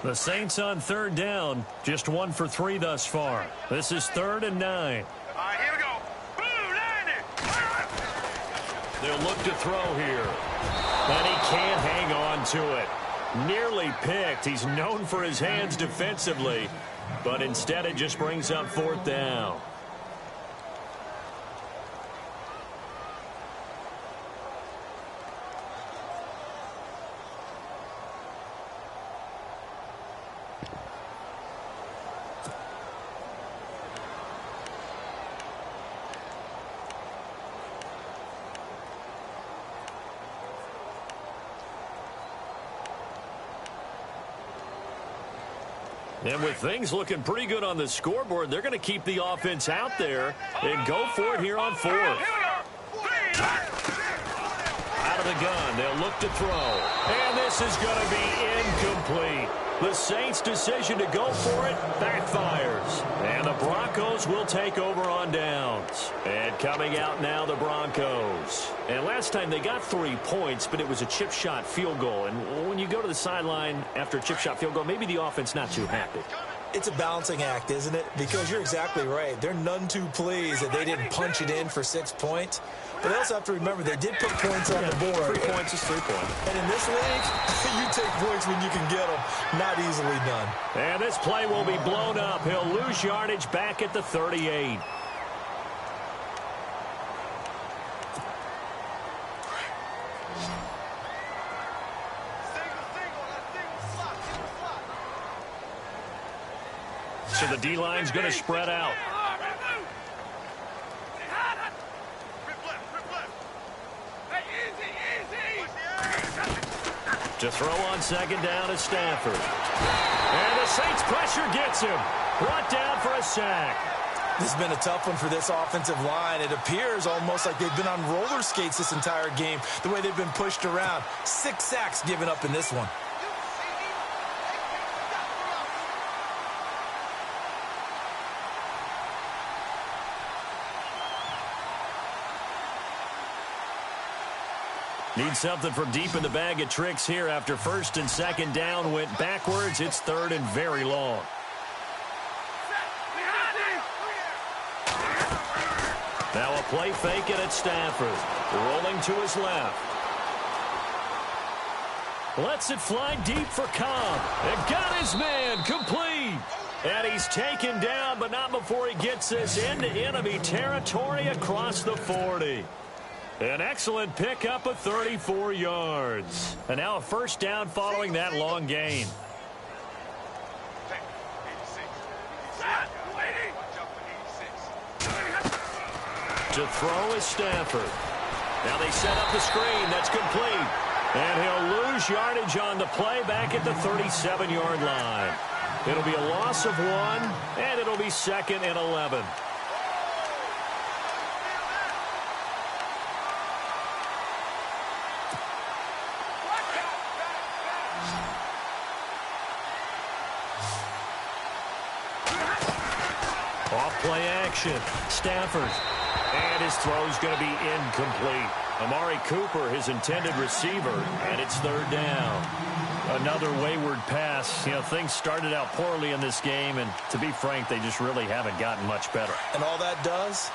The Saints on third down, just 1 for 3 thus far. This is 3rd and 9. All right, here we go. Blue, line it. They'll look to throw here. And he can't hang on to it. Nearly picked. He's known for his hands defensively, but instead it just brings up 4th down. And with things looking pretty good on the scoreboard, they're going to keep the offense out there and go for it here on 4th. Out of the gun, they'll look to throw. And this is going to be incomplete. The Saints' decision to go for it backfires. And the Broncos will take over on downs. And coming out now, the Broncos. And last time they got 3 points, but it was a chip shot field goal. And when you go to the sideline after a chip shot field goal, maybe the offense not too happy. It's a balancing act, isn't it? Because you're exactly right. They're none too pleased that they didn't punch it in for 6 points. But they also have to remember they did put points on the board. 3 points is 3 points. And in this league, you take points when you can get them. Not easily done. And this play will be blown up. He'll lose yardage back at the 38. So the D-line's going to spread out. To throw on 2nd down is Stafford. And the Saints pressure gets him. Brought down for a sack. This has been a tough one for this offensive line. It appears almost like they've been on roller skates this entire game, the way they've been pushed around. 6 sacks given up in this one. Need something from deep in the bag of tricks here after 1st and 2nd down went backwards. It's 3rd and very long. Now a play fake it at Stafford. Rolling to his left. Lets it fly deep for Cobb. And got his man complete. And he's taken down, but not before he gets this into enemy territory across the 40. An excellent pickup of 34 yards. And now a 1st down following that long gain. To throw is Stafford. Now they set up the screen. That's complete. And he'll lose yardage on the play back at the 37-yard line. It'll be a loss of 1, and it'll be 2nd and 11. Off-play action. Stafford. And his throw's going to be incomplete. Amari Cooper, his intended receiver, and it's 3rd down. Another wayward pass. You know, things started out poorly in this game, and to be frank, they just really haven't gotten much better. And all that does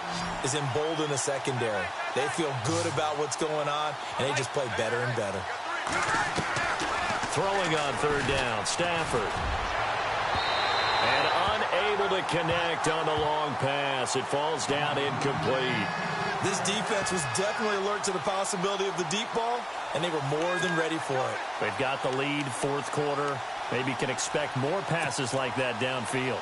is embolden the secondary. They feel good about what's going on, and they just play better and better. Throwing on 3rd down, Stafford. And unable to connect on the long pass. It falls down incomplete. This defense was definitely alert to the possibility of the deep ball, and they were more than ready for it. They've got the lead, 4th quarter. Maybe can expect more passes like that downfield.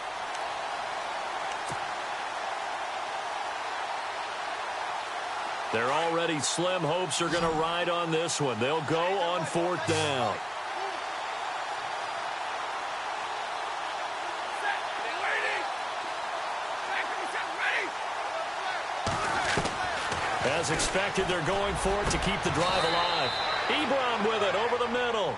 Their already slim hopes are going to ride on this one. They'll go on 4th down. As expected, they're going for it to keep the drive alive. Ebron with it over the middle.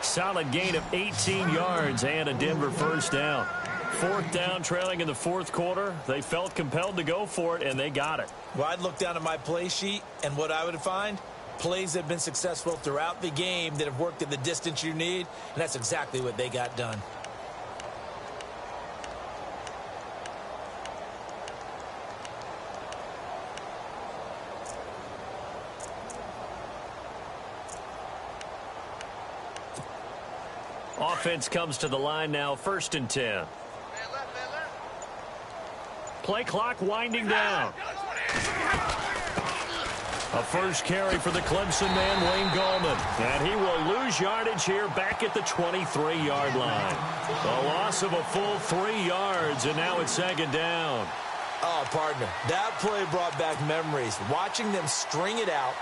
Solid gain of 18 yards and a Denver first down. Fourth down, trailing in the fourth quarter. They felt compelled to go for it, and they got it. Well, I'd look down at my play sheet, and what I would find, plays that have been successful throughout the game that have worked at the distance you need, and that's exactly what they got done. Offense comes to the line now, 1st and 10. Play clock winding down. A first carry for the Clemson man, Wayne Gallman. And he will lose yardage here back at the 23-yard line. A loss of a full 3 yards, and now it's 2nd down. Oh, partner, that play brought back memories. Watching them string it out,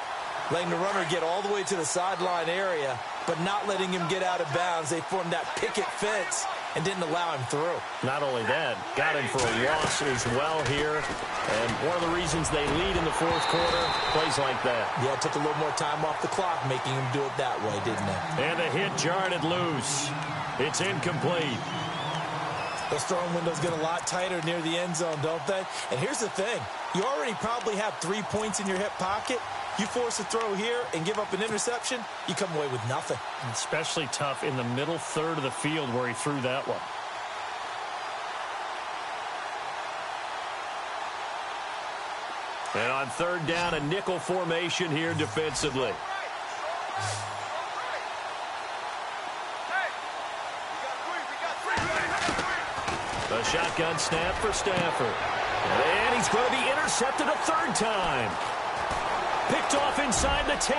letting the runner get all the way to the sideline area, but not letting him get out of bounds. They formed that picket fence and didn't allow him through. Not only that, got him for a loss as well here. And one of the reasons they lead in the fourth quarter, plays like that. Yeah, it took a little more time off the clock, making him do it that way, didn't it? And the hit jarred it loose. It's incomplete. Those throwing windows get a lot tighter near the end zone, don't they? And here's the thing. You already probably have 3 points in your hip pocket. You force a throw here and give up an interception, you come away with nothing. Especially tough in the middle third of the field where he threw that one. And on 3rd down, a nickel formation here defensively. A shotgun snap for Stafford. And he's going to be intercepted a 3rd time. Picked off inside the 10.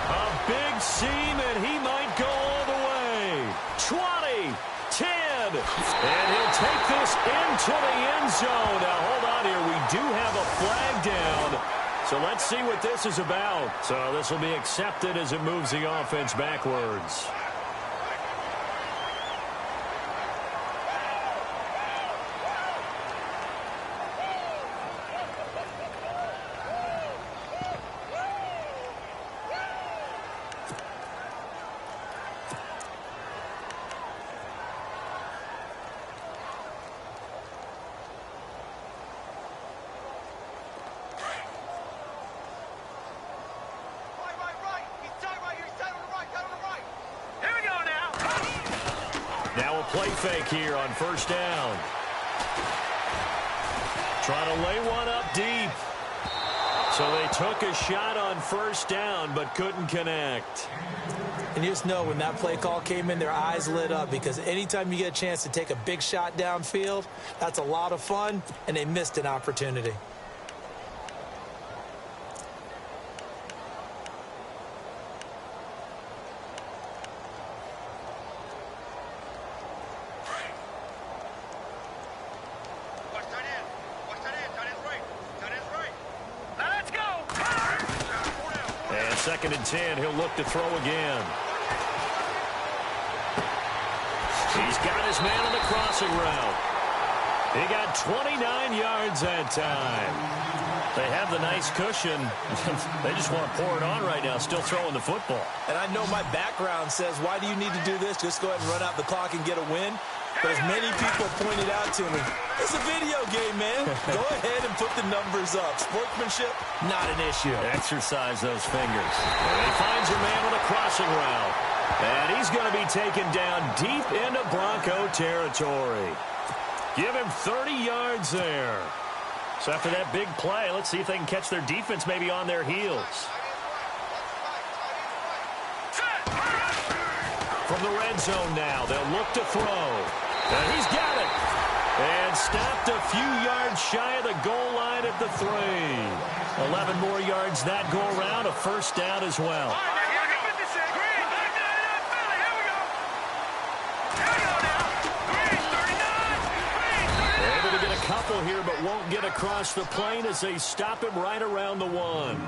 A big seam, and he might go all the way. 20, 10, and he'll take this into the end zone. Now, hold on here. We do have a flag down, so let's see what this is about. So this will be accepted as it moves the offense backwards. Now a play fake here on 1st down. Trying to lay one up deep. So they took a shot on 1st down but couldn't connect. And you just know when that play call came in, their eyes lit up, because anytime you get a chance to take a big shot downfield, that's a lot of fun, and they missed an opportunity. And 2nd and 10, he'll look to throw again. He's got his man on the crossing route. He got 29 yards that time. They have the nice cushion. They just want to pour it on right now, still throwing the football. And I know my background says, why do you need to do this? Just go ahead and run out the clock and get a win. But as many people pointed out to me, it's a video game, man. Go ahead and put the numbers up. Sportsmanship, not an issue. Exercise those fingers. And he finds your man on a crossing route. And he's going to be taken down deep into Bronco territory. Give him 30 yards there. So after that big play, let's see if they can catch their defense maybe on their heels. From the red zone now, they'll look to throw. And he's got it. And stopped a few yards shy of the goal line at the 3. 11 more yards that go around, a 1st down as well. Able to get a couple here, but won't get across the plane as they stop him right around the 1.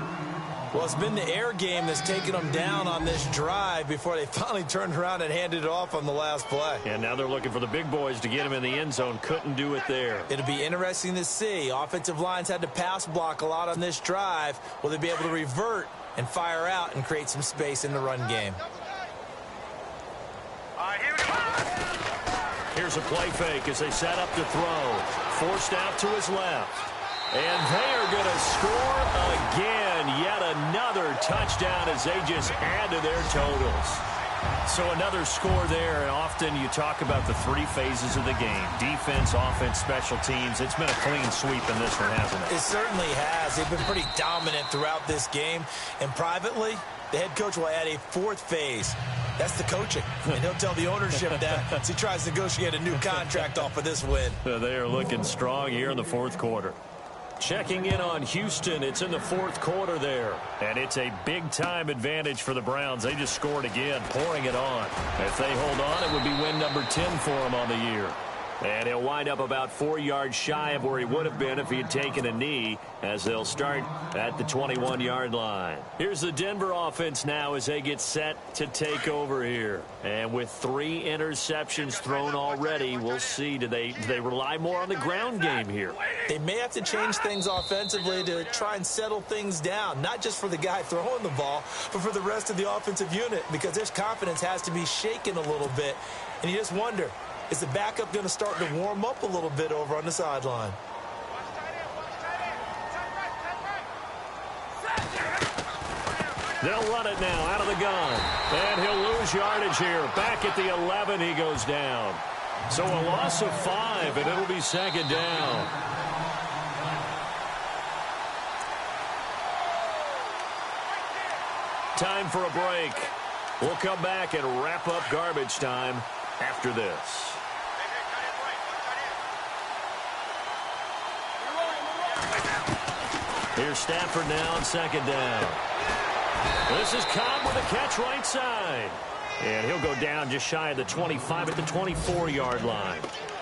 Well, it's been the air game that's taken them down on this drive before they finally turned around and handed it off on the last play. And now they're looking for the big boys to get him in the end zone. Couldn't do it there. It'll be interesting to see. Offensive lines had to pass block a lot on this drive. Will they be able to revert and fire out and create some space in the run game? Here's a play fake as they set up to throw. Forced out to his left. And they are going to score again. Yet another touchdown as they just add to their totals. So another score there, and often you talk about the three phases of the game. Defense, offense, special teams. It's been a clean sweep in this one, hasn't it? It certainly has. They've been pretty dominant throughout this game. And privately, the head coach will add a fourth phase. That's the coaching. And he'll tell the ownership that as he tries to negotiate a new contract off of this win. They are looking strong here in the fourth quarter. Checking in on Houston. It's in the fourth quarter there. And it's a big-time advantage for the Browns. They just scored again, pouring it on. If they hold on, it would be win number 10 for them on the year. And he'll wind up about 4 yards shy of where he would have been if he had taken a knee, as they'll start at the 21-yard line. Here's the Denver offense now as they get set to take over here. And with 3 interceptions thrown already, we'll see. Do they rely more on the ground game here? They may have to change things offensively to try and settle things down, not just for the guy throwing the ball, but for the rest of the offensive unit, because their confidence has to be shaken a little bit. And you just wonder, is the backup going to start to warm up a little bit over on the sideline? They'll run it now out of the gun. And he'll lose yardage here. Back at the 11, he goes down. So a loss of 5, and it'll be second down. Time for a break. We'll come back and wrap up garbage time after this. Here's Stafford now on second down. This is Cobb with a catch right side. And he'll go down just shy of the 25 at the 24-yard line.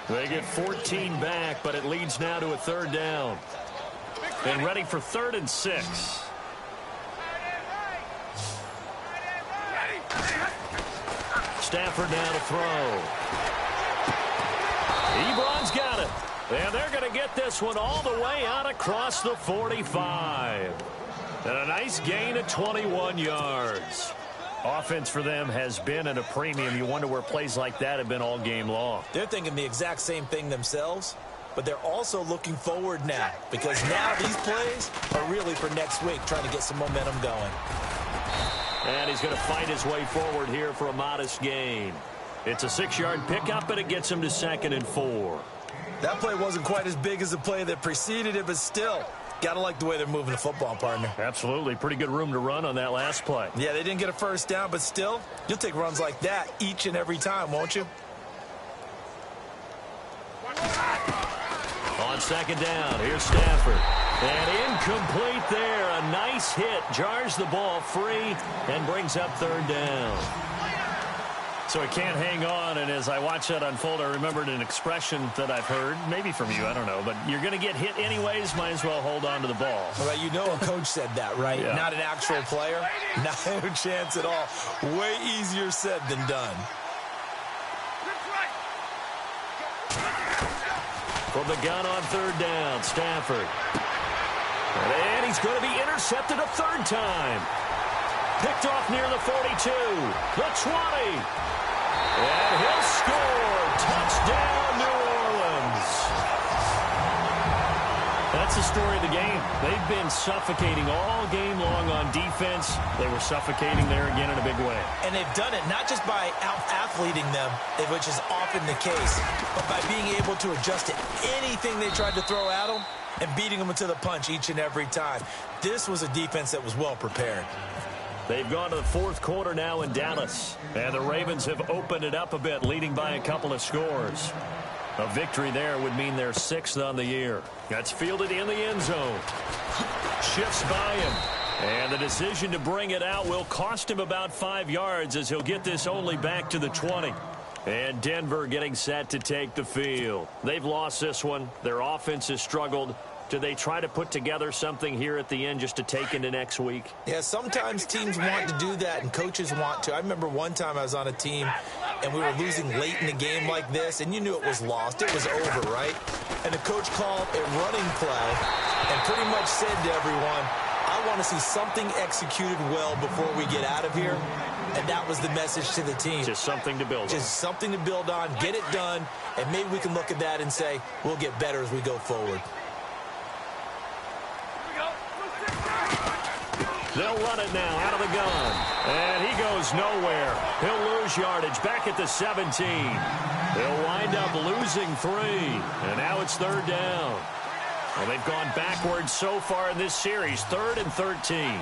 They get 14 back, but it leads now to a third down. And ready for 3rd and 6. Stafford now to throw. Ebron's got it. And they're going to get this one all the way out across the 45. And a nice gain of 21 yards. Offense for them has been at a premium. You wonder where plays like that have been all game long. They're thinking the exact same thing themselves, but they're also looking forward now, because now these plays are really for next week, trying to get some momentum going. And he's going to fight his way forward here for a modest gain. It's a 6-yard pickup, and it gets him to 2nd and 4. That play wasn't quite as big as the play that preceded it, but still, got to like the way they're moving the football, partner. Absolutely. Pretty good room to run on that last play. Yeah, they didn't get a first down, but still, you'll take runs like that each and every time, won't you? On second down, here's Stafford. And incomplete there. A nice hit. Jars the ball free and brings up 3rd down. So he can't hang on, and as I watch that unfold, I remembered an expression that I've heard, maybe from you, I don't know, but you're going to get hit anyways, might as well hold on to the ball. Well, you know a coach said that, right? Yeah. Not an actual player. Not a chance at all. Way easier said than done. From the gun on 3rd down, Stafford. And he's going to be intercepted a 3rd time. Picked off near the 42, the 20. And he'll score. Touchdown, New Orleans. That's the story of the game. They've been suffocating all game long on defense. They were suffocating there again in a big way. And they've done it not just by out-athleting them, which is often the case, but by being able to adjust to anything they tried to throw at them and beating them to the punch each and every time. This was a defense that was well prepared. They've gone to the 4th quarter now in Dallas. And the Ravens have opened it up a bit, leading by a couple of scores. A victory there would mean they're 6th on the year. That's fielded in the end zone. Shifts by him. And the decision to bring it out will cost him about 5 yards as he'll get this only back to the 20. And Denver getting set to take the field. They've lost this one. Their offense has struggled. Do they try to put together something here at the end just to take into next week? Yeah, sometimes teams want to do that and coaches want to. I remember one time I was on a team and we were losing late in the game like this, and you knew it was lost. It was over, right? And the coach called a running play and pretty much said to everyone, I want to see something executed well before we get out of here. And that was the message to the team. Just something to build on. Just something to build on, get it done, and maybe we can look at that and say, we'll get better as we go forward. They'll run it now out of the gun. And he goes nowhere. He'll lose yardage back at the 17. They'll wind up losing 3. And now it's 3rd down. Well, they've gone backwards so far in this series. 3rd and 13.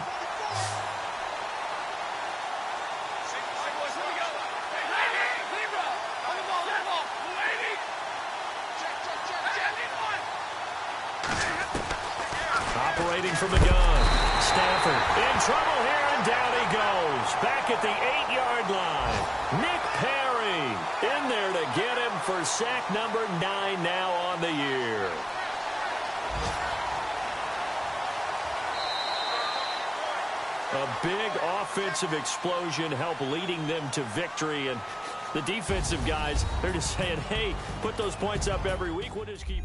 Operating from the gun. Stafford in trouble here, and down he goes. Back at the 8-yard line. Nick Perry in there to get him for sack number 9 now on the year. A big offensive explosion helped leading them to victory, and the defensive guys, they're just saying, hey, put those points up every week. We'll just keep...